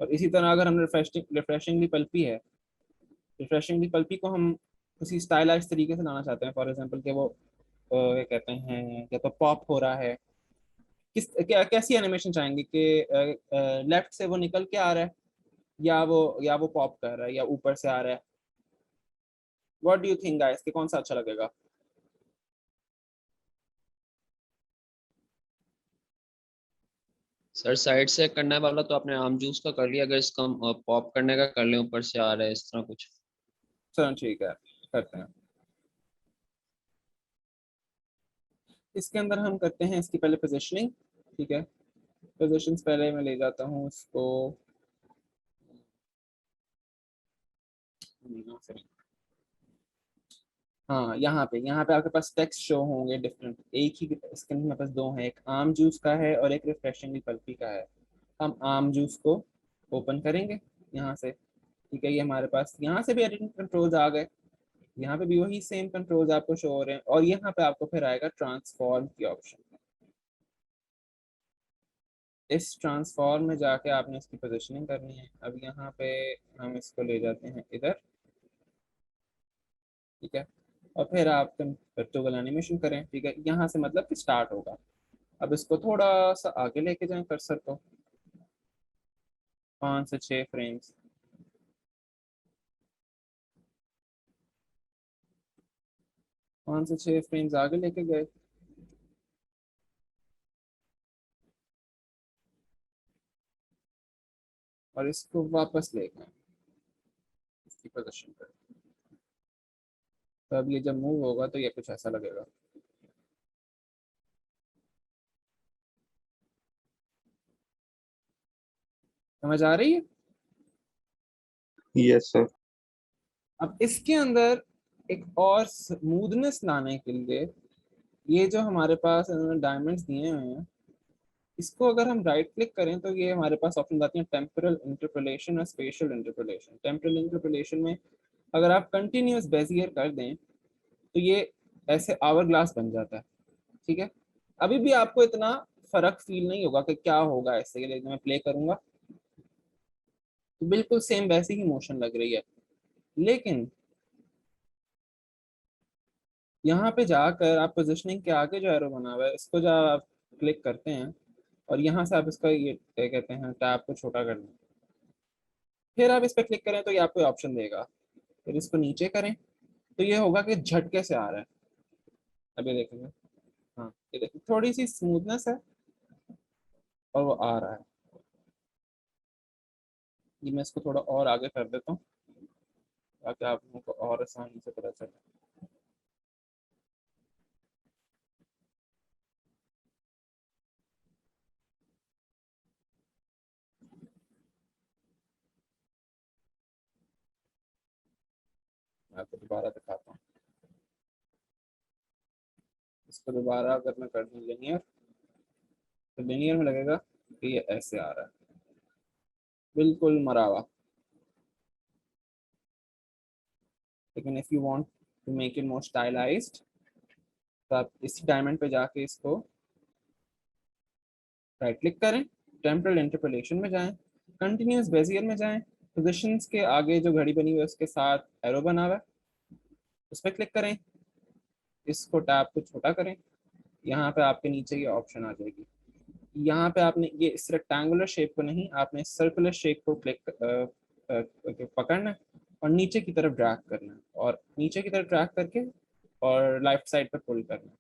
और इसी तरह अगर हम रिफ्रेशिंगली पल्पी है, रिफ्रेशिंगली पल्पी को हम किसी स्टाइलाइज तरीके से लाना चाहते हैं, फॉर एग्जांपल कि वो क्या कहते हैं, या तो पॉप हो रहा है, कैसी एनिमेशन चाहेंगे कि लेफ्ट से वो निकल के आ रहा है, या वो पॉप कर रहा है, या ऊपर से आ रहा है। What do you think guys, कि कौन सा अच्छा लगेगा? सर साइड से करने वाला तो आपने आम जूस का कर लिया, अगर इसका पॉप करने का कर ले, ऊपर से आ रहा है इस तरह कुछ। चलो ठीक है, करते हैं। इसके अंदर हम करते हैं इसकी पहले पोजिशनिंग। ठीक है, पोजिशंस पहले मैं ले जाता हूँ इसको, हाँ यहाँ पे आपके पास टेक्स्ट शो होंगे डिफरेंट, एक ही इसके अंदर मेरे पास दो हैं, एक आम जूस का है और एक रिफ्रेशिंगली पल्पी का है। हम आम जूस को ओपन करेंगे यहाँ से, ठीक है, ये हमारे पास यहाँ से भी एडिटिंग कंट्रोल्स आ गए, यहाँ पे भी वही सेम कंट्रोल्स आपको शो हो रहे हैं, और यहाँ पे आपको फिर आएगा ट्रांसफॉर्म की ऑप्शन। इस ट्रांसफॉर्म में जाके आपने इसकी पोजीशनिंग करनी है। अब यहाँ पे हम इसको ले जाते हैं इधर, ठीक है, और फिर आप टॉगल एनिमेशन करें, ठीक है, यहाँ से मतलब कि स्टार्ट होगा। अब इसको थोड़ा सा आगे लेके जाएं कर्सर को, 5 से 6 फ्रेम्स, 5 से 6 फ्रेम्स आगे लेके गए, और इसको वापस लेके आए इसकी पोजीशन पर। तो अब ये जब मूव होगा तो ये कुछ ऐसा लगेगा। समझ आ रही है? Yes sir. अब इसके अंदर एक और स्मूथनेस लाने के लिए ये जो हमारे पास डायमंड्स दिए हुए हैं, इसको अगर हम राइट क्लिक करें तो ये हमारे पास ऑप्शन आती है टेम्पोरल इंटरपोलेशन और स्पेशल इंटरपोलेशन। टेम्पोरल इंटरपोलेशन में अगर आप कंटिन्यूअस बेजियर कर दें तो ये ऐसे आवर ग्लास बन जाता है, ठीक है। अभी भी आपको इतना फर्क फील नहीं होगा कि क्या होगा ऐसे, लेकिन मैं प्ले करूंगा तो बिल्कुल सेम वैसी ही मोशन लग रही है। लेकिन यहाँ पे जाकर आप पोजिशनिंग के आगे जो एरो बना हुआ है इसको जब आप क्लिक करते हैं और यहाँ से आप इसका ये क्या कहते हैं टैब को छोटा कर दें, फिर आप इस पर क्लिक करें तो ये आपको ऑप्शन देगा, फिर इसको नीचे करें तो ये होगा कि झटके से आ रहा है। अभी देखेंगे, हाँ ये देखिए थोड़ी सी स्मूथनेस है और वो आ रहा है। ये मैं इसको थोड़ा और आगे कर देता हूँ ताकि आप लोगों को और आसानी से पता चले। मैं आपको दोबारा दिखाता हूँ। इसको दोबारा अगर मैं कर दूँ लिनियर तो लिनियर में लगेगा कि ये ऐसे आ रहा है, बिल्कुल मरा हुआ। लेकिन if you want to make it more stylised तो आप इस डायमंड पे जाके इसको राइट क्लिक करें, टेम्पोरल इंटरपोलेशन में जाएं, कंटिन्यूअस बेजियर में जाएं, पोजीशंस के आगे जो घड़ी बनी हुई है उसके साथ एरो बना हुआ है उस पर क्लिक करें, इसको टैब को छोटा करें, यहाँ पे आपके नीचे ये ऑप्शन आ जाएगी। यहाँ पे आपने ये इस रेक्टेंगुलर शेप को नहीं, आपने सर्कुलर शेप को क्लिक पकड़ना है और नीचे की तरफ ड्रैग करना है, और नीचे की तरफ ड्रैग करके और लेफ्ट साइड पर पुल करना है।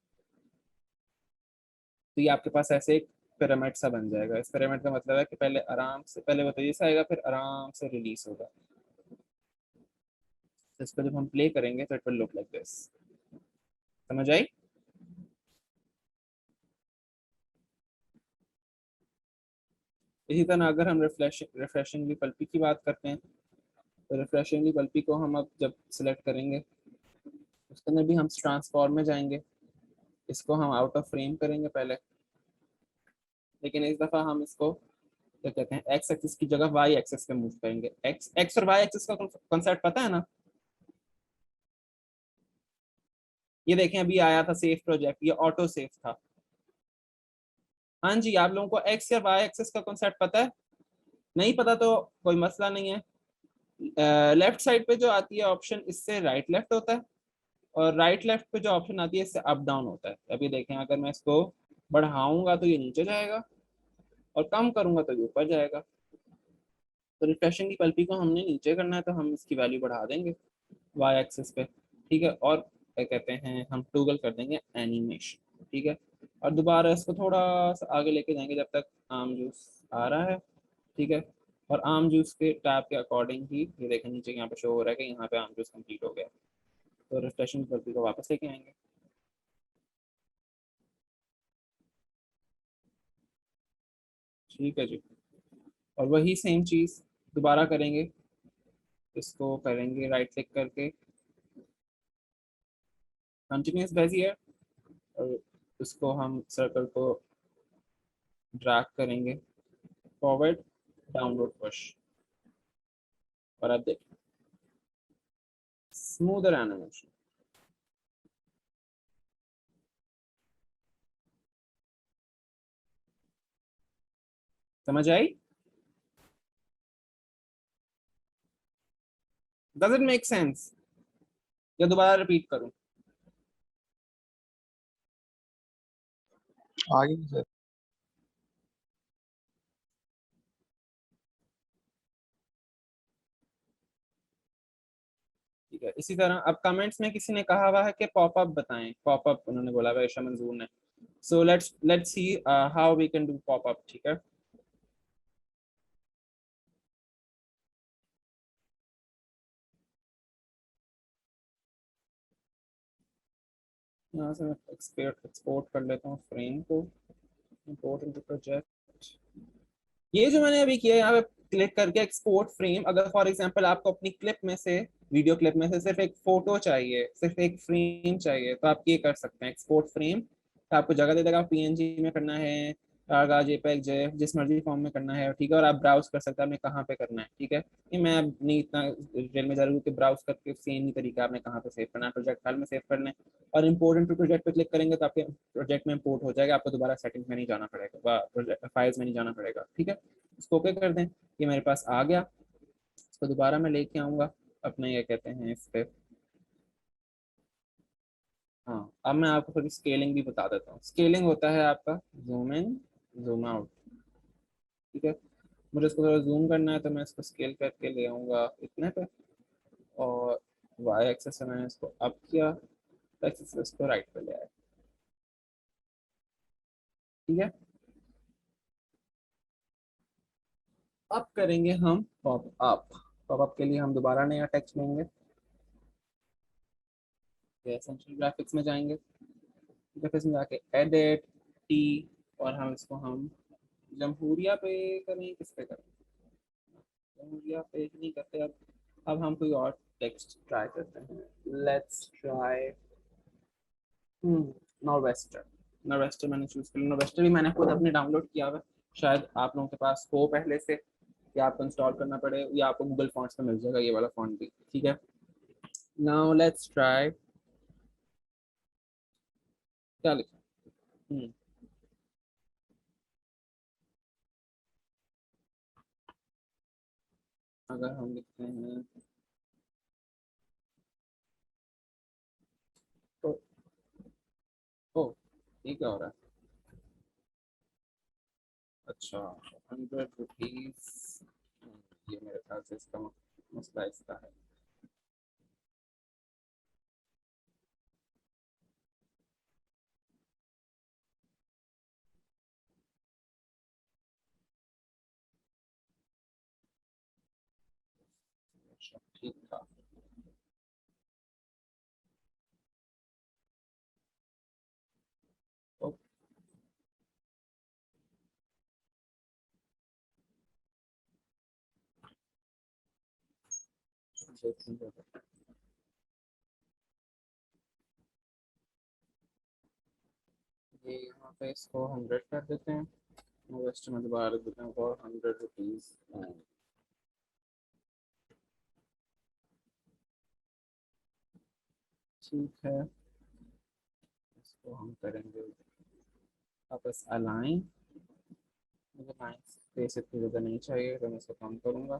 तो ये आपके पास ऐसे एक पिरामिड सा बन जाएगा। इस पिरामिड का मतलब है कि पहले आराम से, पहले वो तेजी से आएगा फिर आराम से रिलीज होगा। तो इसको जब हम प्ले करेंगे तो it will look like this. समझ आई? इसी तरह अगर हम रिफ्रेशिंगली पल्पी की बात करते हैं तो रिफ्रेशिंगली पल्पी को हम अब जब सिलेक्ट करेंगे उसके अंदर भी हम ट्रांसफॉर्म में जाएंगे, इसको हम आउट ऑफ फ्रेम करेंगे पहले, लेकिन इस दफा हम इसको क्या कहते हैं एक्स एक्सिस की जगह वाई एक्सिस पे मूव करेंगे। एक्स और वाई एक्सिस का कॉन्सेप्ट पता है ना? ये देखें अभी आया था सेफ प्रोजेक्ट, ये ऑटो सेफ था। हाँ जी, आप लोगों को एक्स या वाई एक्सिस का कॉन्सेप्ट पता है? नहीं पता तो कोई मसला नहीं है। लेफ्ट साइड पे जो आती है ऑप्शन इससे राइट लेफ्ट होता है, और राइट लेफ्ट पे जो ऑप्शन आती है इससे अप डाउन होता है। अभी देखें अगर मैं इसको बढ़ाऊंगा तो ये नीचे जाएगा और कम करूंगा तो ये ऊपर जाएगा। तो रिफ्रेशिंग की पल्पी को हमने नीचे करना है तो हम इसकी वैल्यू बढ़ा देंगे वाई एक्सिस पे, ठीक है, और क्या कहते हैं हम टूगल कर देंगे एनिमेशन, ठीक है, और दोबारा इसको थोड़ा सा आगे लेके जाएंगे जब तक आम जूस आ रहा है, ठीक है, और आम जूस के टैब के अकॉर्डिंग ही ये देखें नीचे यहाँ पे शो हो रहा है कि यहाँ पे आम जूस कंप्लीट हो गया। तो रिफ्रेशिंग पल्पी को वापस लेके आएंगे। ठीक है जी, और वही सेम चीज़ दोबारा करेंगे, इसको करेंगे राइट क्लिक करके कंटिन्यूस बेजियर, और इसको हम सर्कल को ड्रैग करेंगे फॉरवर्ड डाउनवर्ड पुश, और अब देखिए स्मूदर एनिमेशन। समझ आई? डज इट मेक सेंस या दोबारा रिपीट करूं? आगे की सर। ठीक है, इसी तरह अब कमेंट्स में किसी ने कहा हुआ है कि पॉपअप बताएं, पॉपअप उन्होंने बोला है ईशा मंजूर ने। So let's see how we can do popup. ठीक है, यहाँ से मैं एक्सपोर्ट कर लेता हूँ फ्रेम को, इंपोर्ट इनटू प्रोजेक्ट। ये जो मैंने अभी किया यहाँ पे क्लिक करके एक्सपोर्ट फ्रेम, अगर फॉर एग्जांपल आपको अपनी क्लिप में से, वीडियो क्लिप में से सिर्फ एक फोटो चाहिए, सिर्फ एक फ्रेम चाहिए, तो आप ये कर सकते हैं एक्सपोर्ट फ्रेम। तो आपको जगह दे देगा, पीएनजी में करना है, आरगा, जेपेग, जे जिस मर्जी फॉर्म में करना है, ठीक है। और आप ब्राउज कर सकते हैं आपने कहाँ पे करना है, ठीक है। ये मैं अब नहीं इतना डिटेल में जा रहा हूँ कि ब्राउज करके सेम ही तरीका आपने कहाँ पे सेव करना है, प्रोजेक्ट फाइल में सेव करना है। और इम्पोर्ट टू प्रोजेक्ट पे क्लिक करेंगे तो आपके प्रोजेक्ट में इम्पोर्ट हो जाएगा, आपको दोबारा सेटिंग्स में नहीं जाना पड़ेगा, प्रोजेक्ट फाइल्स में नहीं जाना पड़ेगा, ठीक है। इसको ओके कर दें, ये मेरे पास आ गया। इसको दोबारा मैं लेके आऊँगा अपने, ये कहते हैं इस पे। हाँ, अब मैं आपको थोड़ी स्केलिंग भी बता देता हूँ। स्केलिंग होता है आपका जूम इन जूम आउट, ठीक है। मुझे इसको थोड़ा जूम करना है तो मैं इसको स्केल करके ले आऊँगा इतने पे, और वाई एक्सेस से मैंने इसको अप किया, एक्सेस से इसको राइट पे ले आया, ठीक है। अब करेंगे हम पॉप अप। पॉप अप के लिए हम दोबारा नया टेक्स्ट लेंगे, एसेंशियल ग्राफिक्स में जाएंगे, ग्राफिक्स में जाके एडिट टी, और हम इसको हम जमहूरिया पे करें, किस पे करें, जमहूरिया पे ही नहीं करते। अब हम कोई और टेक्स्ट ट्राई करते हैं। Let's try nor'wester. नॉर्वेस्टर मैंने चूज कर लिया। नॉर्वेस्टर भी मैंने खुद अपने डाउनलोड किया हुआ है, शायद आप लोगों के पास हो पहले से, या आपको इंस्टॉल करना पड़े, या आपको गूगल फॉन्ट्स में मिल जाएगा ये वाला फॉन्ट भी, ठीक है। नाउ लेट्स ट्राई, क्या लिखा, अगर हम लिखते हैं तो, ओ ये क्या हो रहा है, अच्छा 100 रुपीज, ये मेरे ख्याल से इसका मसला इसका है। अच्छा ठीक था, तो देखेंगे। ये यहाँ पे इसको 100 कर देते हैं, वेस्ट में दोबारा लिख देते हैं फॉर 100 रुपीज, ठीक है। इसको हम करेंगे वापस अलाइन, मुझे लाइन स्पेस इतनी ज़्यादा नहीं चाहिए तो मैं इसको कम करूँगा,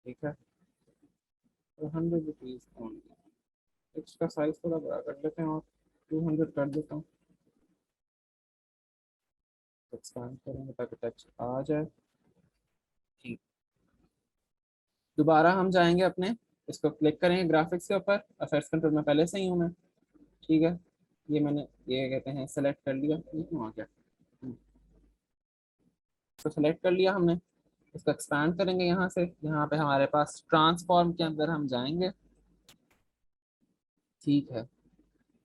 ठीक है। तो 100 रुपीज ओनली, टेक्स्ट का साइज थोड़ा बड़ा कर देते हैं और 200 कर देता हूँ, एक्सपांड करेंगे ताकि टेक्स्ट आ जाए, ठीक। दोबारा हम जाएंगे अपने, इसको क्लिक करेंगे ग्राफिक्स के ऊपर, अफेक्ट्स कंट्रोल में पहले से ही हूँ मैं, ठीक है। ये मैंने ये कहते हैं सेलेक्ट कर लिया, ये क्यों आ गया, तो सेलेक्ट कर लिया हमने। इसको एक्सपैंड करेंगे यहाँ से, यहाँ पे हमारे पास ट्रांसफॉर्म के अंदर हम जाएंगे, ठीक है।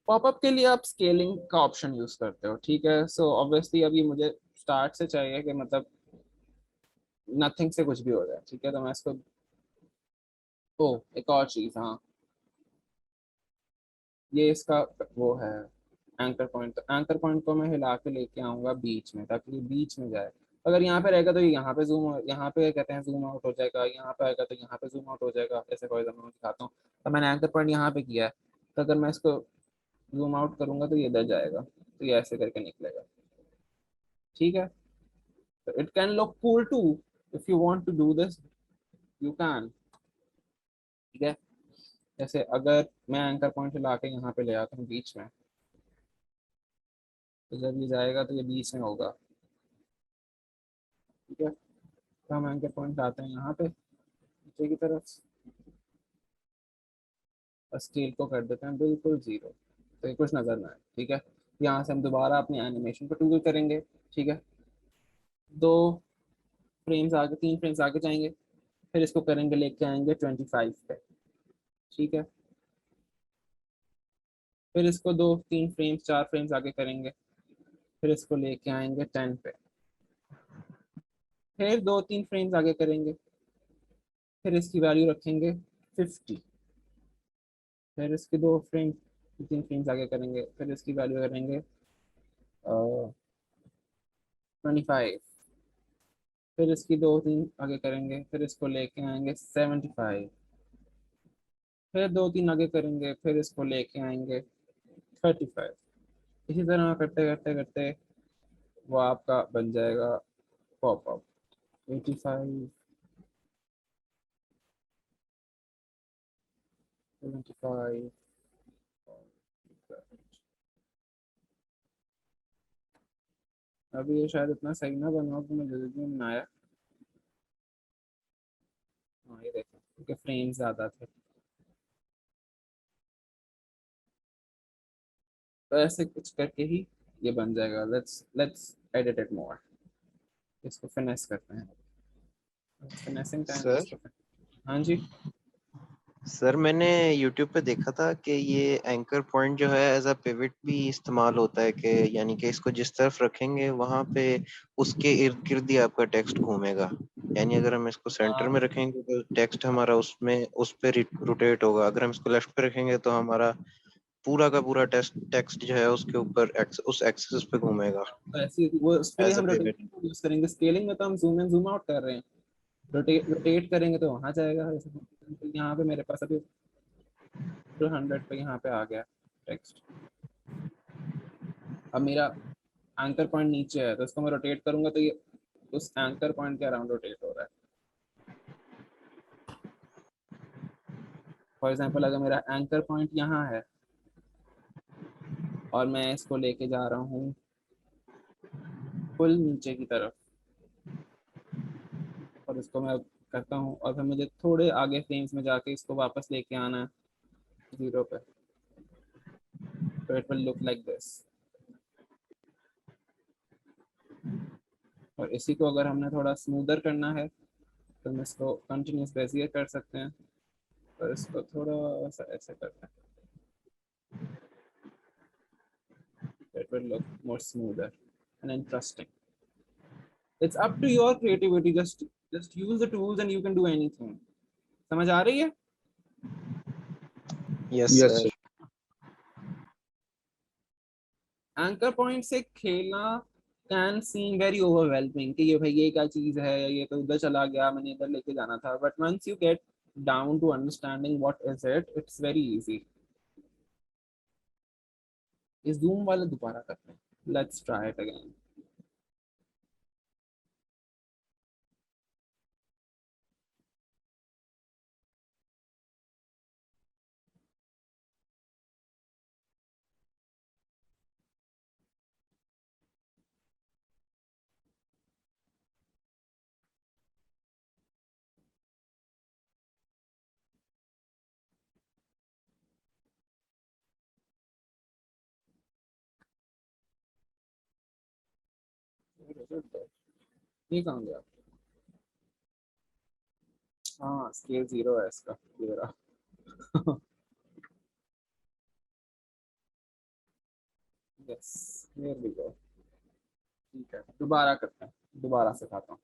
पॉपअप के लिए आप स्केलिंग का ऑप्शन यूज करते हो, ठीक है। सो ऑब्वियसली अब ये मुझे स्टार्ट से चाहिए कि मतलब नथिंग से कुछ भी हो जाए, ठीक है। तो मैं इसको, ओ एक और चीज, हाँ, ये इसका वो है एंकर पॉइंट, तो एंकर पॉइंट को मैं हिला के लेके आऊंगा बीच में, ताकि ये बीच में जाए। अगर यहाँ पे रहेगा तो ये यहाँ पे जूम, यहाँ पे कहते हैं जूम आउट हो जाएगा, यहाँ पे आएगा तो यहाँ पे जूम आउट हो जाएगा। ऐसे फॉर एग्जाम्पल मैं दिखाता हूँ, तो मैंने एंकर पॉइंट यहाँ पे किया है, तो अगर मैं इसको जूम आउट करूंगा तो ये इधर जाएगा, तो ये ऐसे करके निकलेगा। ठीक है, तो it can look cool too, if you want to do this you can. ठीक है, जैसे अगर मैं एंकर पॉइंट से लाके यहाँ पे ले आता हूँ बीच में, तो जब ये जाएगा तो ये बीच में होगा। ठीक है, तो हम एंकर पॉइंट लाते हैं यहाँ पे नीचे की तरफ, और स्केल को कर देते हैं बिल्कुल जीरो, तो ये कुछ नजर ना आए। ठीक है, यहाँ से हम दोबारा अपनी एनिमेशन को टूगल करेंगे। ठीक है, दो फ्रेम्स आगे, तीन फ्रेम्स आगे जाएंगे, फिर इसको करेंगे, लेके आएंगे 25 पे। ठीक है, फिर इसको दो तीन फ्रेम्स चार फ्रेम्स आगे करेंगे, फिर इसको लेके आएंगे 10 पे, फिर दो तीन फ्रेम्स आगे करेंगे, फिर इसकी वैल्यू रखेंगे 50, फिर इसके दो फ्रेम तीन फ्रेम्स आगे करेंगे, फिर इसकी वैल्यू करेंगे 25, फिर इसकी दो तीन आगे करेंगे, फिर इसको लेके आएंगे 75, फिर दो तीन आगे करेंगे, फिर इसको लेके आएंगे 35। इसी तरह करते करते करते वो आपका बन जाएगा पॉपअप 85, 75। अभी ये शायद इतना सही ना बना हो तो मुझे जल्दी में ना आया। हाँ ये देखो, क्योंकि फ्रेम ज़्यादा थे, तो ऐसे कुछ करके ही ये बन जाएगा। Let's let's edit it more, इसको फिनेस करते हैं, फिनेसिंग टाइम सर इसको। हाँ जी, सर मैंने YouTube पे देखा था कि ये एंकर पॉइंट जो है एज अ पिवट भी इस्तेमाल होता है, कि यानी कि इसको जिस तरफ रखेंगे वहां पे उसके इर्द गिर्द ही आपका टेक्स्ट घूमेगा। यानी अगर हम इसको सेंटर में रखेंगे तो टेक्स्ट हमारा उसमें उस पे रोटेट होगा, अगर हम इसको लेफ्ट पे रखेंगे तो हमारा पूरा का पूरा टेक्स्ट जो है उसके ऊपर उस एक्सिस पे घूमेगा तो ऐसी वो उसके लिए एज अ हम पिवट। रोटेटिंग यूज करेंगे। स्केलिंग में तो हम जूम इन जूम आउट कर रहे हैं, रोटेट रोटेट करेंगे तो वहाँ जाएगा। तो यहाँ पे मेरे पास अभी 200 पे यहाँ पे आ गया टेक्स्ट। अब मेरा एंकर पॉइंट नीचे है, तो इसको मैं रोटेट करूंगा तो ये उस एंकर पॉइंट के अराउंड रोटेट हो रहा है। फॉर एग्जाम्पल अगर मेरा एंकर पॉइंट यहाँ है और मैं इसको लेके जा रहा हूँ फुल नीचे की तरफ, और इसको मैं करता हूँ, और फिर मुझे थोड़े आगे फ्रेम्स में जाके इसको वापस लेके आना है जीरो पे, तो it will look like this. और इसी को अगर हमने थोड़ा स्मूदर करना है तो हम इसको कंटिन्यूस बेजियर कर सकते हैं, और इसको थोड़ा सा ऐसे करते हैं, it will look more smoother and interesting. It's up to your creativity, just use the tools and you can do anything. समझ आ रही है? Yes yes sir. Sir. Anchor point से खेलना कैन सीम वेरी ओवरवेलमिंग कि ये भाई ये क्या चीज है, ये तो उधर चला गया, मैंने इधर लेके जाना था। But once you get down to understanding what is it, it's very easy. इस जूम वाला दोबारा करते हैं, लेट्स ट्राई इट अगेन। ये कहाँ गया? हाँ स्केल जीरो है इसका, ये रहा। Yes, here we go. ठीक है, दोबारा करते हैं, दोबारा सिखाता हूँ।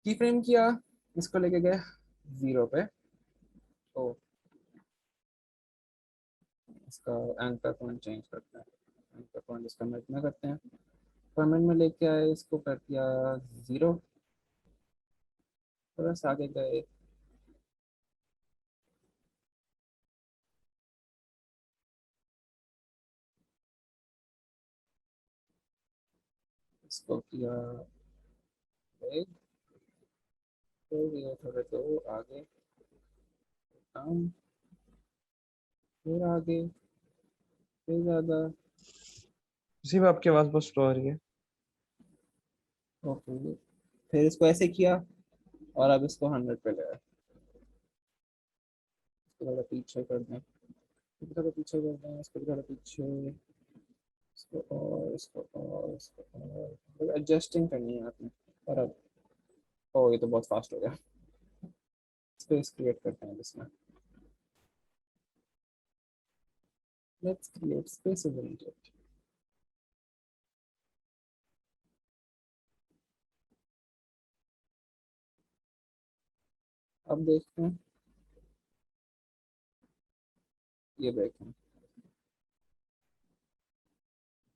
की फ्रेम किया, इसको लेके गए जीरो पे, तो इसका एंकर पॉइंट चेंज करते हैं। एंकर पॉइंट इसका में इतना करते हैं, कमेंट में लेके आए, इसको कर दिया 0, थोड़ा सा आगे गए। इसको किया एक, फिर ये थोड़े दो आगे, डाउन, फिर आगे, फिर ज्यादा। हसीब आपकी आवाज बहुत स्लो आ रही है। ओके, फिर इसको ऐसे किया और अब इसको 100 पे ले आए। इसको थोड़ा पीछे कर दें, इसको थोड़ा पीछे कर दें, इसको थोड़ा पीछे, इसको और इसको और इसको और एडजस्टिंग करनी है आपने। और अब ओ ये तो बहुत फास्ट हो गया। स्पेस क्रिएट करते हैं इसमें, लेट्स क्रिएट स्पेस ओरिएंटेड। अब देखते हैं, ये देखें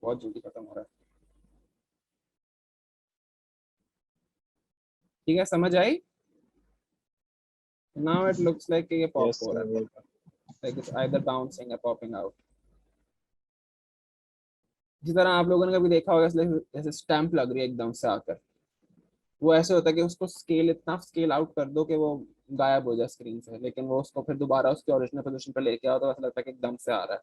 बहुत जल्दी खत्म हो रहा है। ठीक है, समझ आई? नाउ इट लुक्स लाइक ये पॉप यस हो रहा है, लाइक इट्स आइदर बाउंसिंग या पॉपिंग आउट। इसी तरह आप लोगों ने कभी देखा होगा जैसे स्टैंप लग रही है एकदम से आकर, वो ऐसे होता है कि उसको स्केल इतना स्केल आउट कर दो कि वो गायब हो जाए स्क्रीन से, लेकिन वो उसको फिर दोबारा उसके ओरिजिनल पोजीशन पर लेके आओ तो ऐसा लगता है कि एकदम से आ रहा है।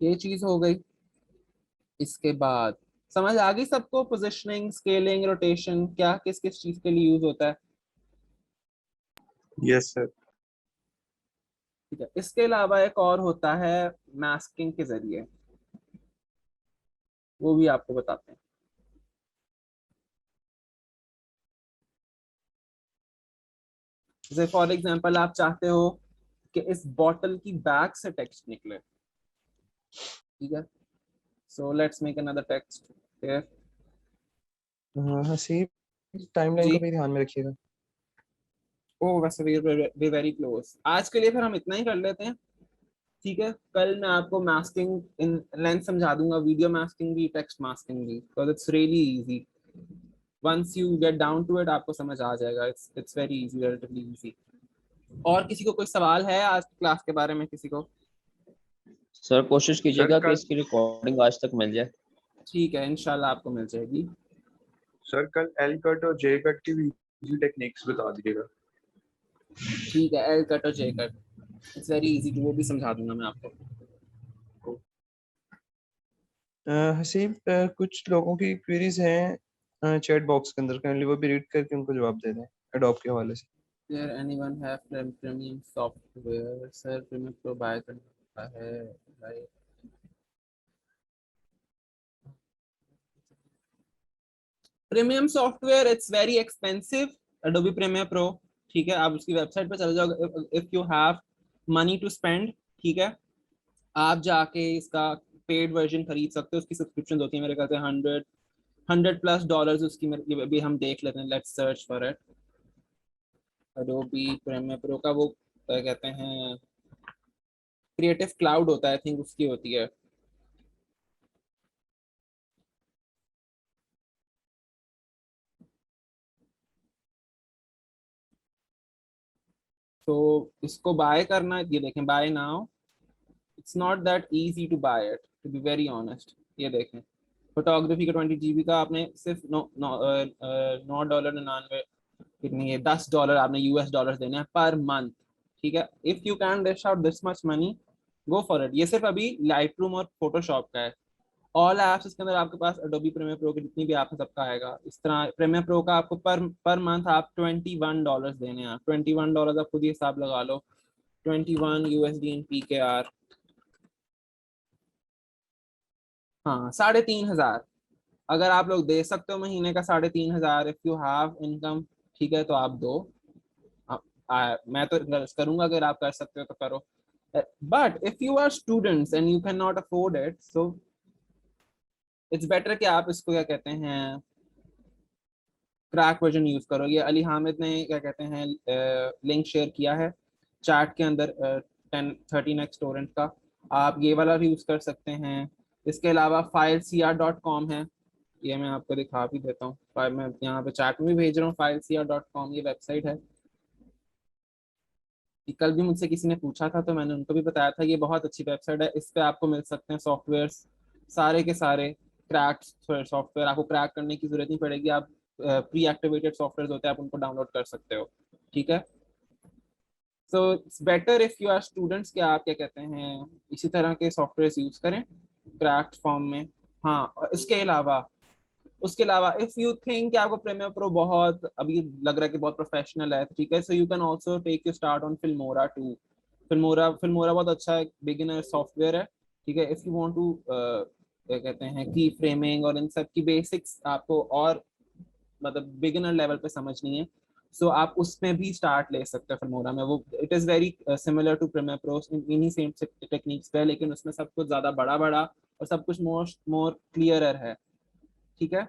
ये चीज हो गई। इसके बाद समझ आ गई सबको, पोजिशनिंग, स्केलिंग, रोटेशन क्या किस किस चीज के लिए यूज होता है? Yes sir. ठीक है, इसके अलावा एक और होता है मास्किंग के जरिए, वो भी आपको बताते हैं। जैसे फॉर एग्जांपल आप चाहते हो कि इस बॉटल की बैक से टेक्स्ट निकले, ठीक है, so let's make another text here. Haseeb timeline ji, को भी ध्यान में रखिएगा। ओ वैसे वी वेरी क्लोज। आज के लिए फिर हम इतना ही कर लेते हैं, ठीक है। कल मैं आपको मास्किंग इन लेंथ समझा दूंगा, वीडियो मास्किंग भी, टेक्स्ट मास्किंग भी, because it's really easy. Once you get down to it आपको समझ आ जाएगा, it's very easy, relatively easy. और किसी को कोई सवाल है आज क्लास के बारे में, किसी को? सर कोशिश सर कीजिएगा कि कल इसकी रिकॉर्डिंग आज तक मिल जाए। ठीक है, इंशाल्लाह आपको मिल जाएगी। सर कल एल कट और जे कट की इजी टेक्निक्स बता दीजिएगा। ठीक है, एल कट और J cut, it's very easy to, वो भी समझा दूंगा मैं आपको। हसीब कुछ लोगों की क्वेरीज हैं चैट बॉक्स के अंदर, काइंडली वो भी रीड करके उनको जवाब दे दें एडोब के हवाले से। There anyone have premium software? Sir premium pro buy करना है भाई। Premium software it's very expensive, Adobe Premiere Pro, ठीक है। आप उसकी वेबसाइट पे चले जाओ, if you have money to spend, ठीक है, आप जाके इसका पेड वर्जन खरीद सकते हो। उसकी सब्सक्रिप्शन होती है मेरे ख्याल से 100+ डॉलर्स उसकी। मेरे अभी हम देख लेते हैं, let's search for it. Adobe Premiere Pro का वो क्या कहते हैं, क्रिएटिव क्लाउड होता है, आई थिंक उसकी होती है। तो इसको बाय करना, ये देखें, buy now. It's not that easy to buy it, to be very honest. ये देखें, फोटोग्राफी का 20 GB का आपने सिर्फ 9.99, कितनी है, $10 आपने US डॉलर देने हैं पर मंथ, ठीक है। If you can dish out this much money, go for it. ये सिर्फ अभी लाइट रूम और फोटोशॉप का है। ऑल एप्स इसके अंदर आपके पास, एडोबी प्रीमियर प्रो की जितनी भी ऐप है सबका आएगा। इस तरह प्रीमियर प्रो का आपको पर मंथ आप $21 देने हैं। $21 आप खुद ही हिसाब लगा लो, 21 USD इन PKR, हाँ 3,500। अगर आप लोग दे सकते हो महीने का 3,500, इफ यू हैव इनकम, ठीक है, तो आप दो। मैं तो करूंगा, अगर आप कर सकते हो तो करो। But if you are students and you can not afford it, so it's better कि आप इसको क्या कहते हैं, क्रैक वर्जन यूज करो। ये अली हामिद ने क्या कहते हैं लिंक शेयर किया है चैट के अंदर, 13x टोरेंट का। आप ये वाला भी यूज कर सकते हैं, इसके अलावा filecr.com है, ये मैं आपको दिखा भी देता हूँ, मैं यहाँ पे चैट में भी भेज रहा हूँ। filecr.com ये वेबसाइट है। कि कल भी मुझसे किसी ने पूछा था तो मैंने उनको भी बताया था, ये बहुत अच्छी वेबसाइट है। इस पे आपको मिल सकते हैं सॉफ्टवेयर सारे के सारे क्रैक सॉफ्टवेयर। आपको क्रैक करने की जरूरत नहीं पड़ेगी, आप प्री एक्टिवेटेड सॉफ्टवेयर होते हैं, आप उनको डाउनलोड कर सकते हो। ठीक है, so it's better if you are students कि आप क्या कहते हैं इसी तरह के सॉफ्टवेयर यूज करें क्रैक्ड फॉर्म में। हाँ, और उसके अलावा इफ यू थिंक कि आपको प्रीमियर प्रो बहुत अभी लग रहा है कि बहुत प्रोफेशनल है, ठीक है, so you can also take you start on Filmora too. Filmora बहुत अच्छा एक बिगिनर सॉफ्टवेयर है। ठीक है, इफ यू वांट टू क्या कहते हैं की फ्रेमिंग और इन सब की बेसिक्स आपको और मतलब बिगिनर लेवल पे समझनी है, सो आप उसमें भी स्टार्ट ले सकते हैं फिल्मोरा में। वो it is very similar to Premiere Pro, इन्हीं सेम टेक्निक्स पे, लेकिन उसमें सब कुछ ज़्यादा बड़ा बड़ा और सब कुछ मोर क्लियरर है। ठीक है,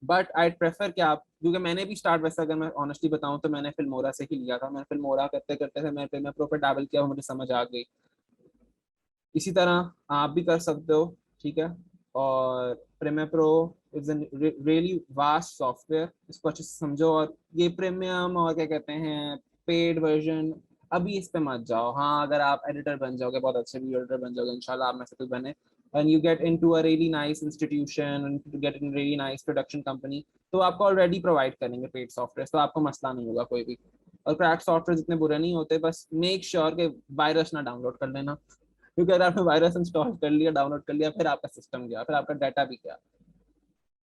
बट आई प्रेफर कि आप, क्योंकि मैंने भी स्टार्ट वैसे अगर मैं ऑनेस्टली बताऊं तो मैंने फिल्मोरा से ही लिया था। मैंने फिल्मोरा करते करते फिर मैं प्रीमियर प्रो पे डैबल किया, मुझे समझ आ गई। इसी तरह आप भी कर सकते हो। ठीक है, और Premiere Pro is an really vast software, इसको अच्छे से समझो। और ये प्रीमियम और क्या कहते हैं पेड वर्जन, अभी इस पे मत जाओ। हाँ, अगर आप एडिटर बन जाओगे, बहुत अच्छे वीडियो एडिटर बन जाओगे इंशाल्लाह, आप में से कोई बने, and you get into a really nice institution and you get in a really nice production company, तो आपको ऑलरेडी प्रोवाइड करेंगे पेड सॉफ्टवेयर, तो आपको मसला नहीं होगा कोई भी। और क्रैक सॉफ्टवेयर इतने बुरे नहीं होते, बस मेक श्योर कि वायरस ना डाउनलोड कर लेना, क्योंकि अगर आपने वायरस इंस्टॉल कर लिया, डाउनलोड कर लिया, फिर आपका सिस्टम गया, फिर आपका डाटा भी गया।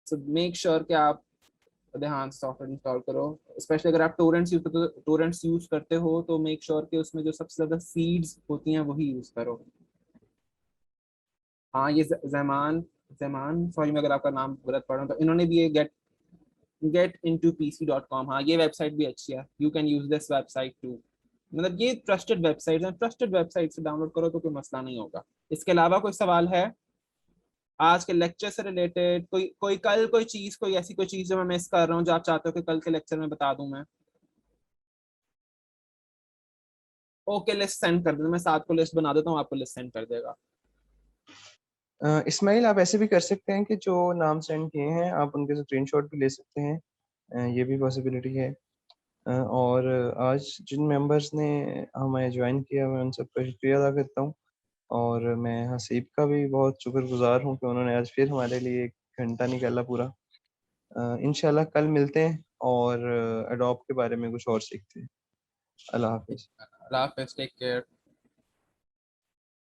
सो मेक श्योर कि आप ध्यान से सॉफ्टवेयर इंस्टॉल करो। स्पेशली अगर आप टोरेंट्स यूज करते हो तो मेक श्योर कि उसमें जो सबसे ज्यादा सीड्स होती हैं वही यूज करो। हाँ, ये जमान जमान सॉरी मैं अगर आपका नाम गलत पढ़ रहा हूँ, तो इन्होंने भी ये getintopc.com, हाँ ये वेबसाइट भी अच्छी है। You can use this website too. मतलब ये ट्रस्टेड वेबसाइट है, ट्रस्टेड वेबसाइट से डाउनलोड करो तो कोई मसला नहीं होगा। इसके अलावा कोई सवाल है आज के लेक्चर से रिलेटेड? कोई कोई कल कोई चीज, कोई ऐसी कोई चीज जो मैं मिस कर रहा हूँ जो आप चाहते हो कि कल के लेक्चर में बता दूं मैं? ओके, लिस्ट सेंड कर दो, मैं साथ को लिस्ट बना देता हूँ, आपको लिस्ट सेंड कर देगा। इस्माइल, आप ऐसे भी कर सकते हैं कि जो नाम सेंड किए हैं आप उनके स्क्रीनशॉट भी ले सकते हैं, ये भी पॉसिबिलिटी है। और आज जिन मेंबर्स ने हमें ज्वाइन किया मैं उन सबका शुक्रिया अदा करता हूँ। और मैं हसीब का भी बहुत शुक्रगुजार हूँ कि उन्होंने आज फिर हमारे लिए 1 घंटा निकाला पूरा। इंशाल्लाह कल मिलते हैं और एडोब के बारे में कुछ और सीखते हैं। अल्लाह हाफिज़। अल्लाह हाफिज़, टेक केयर।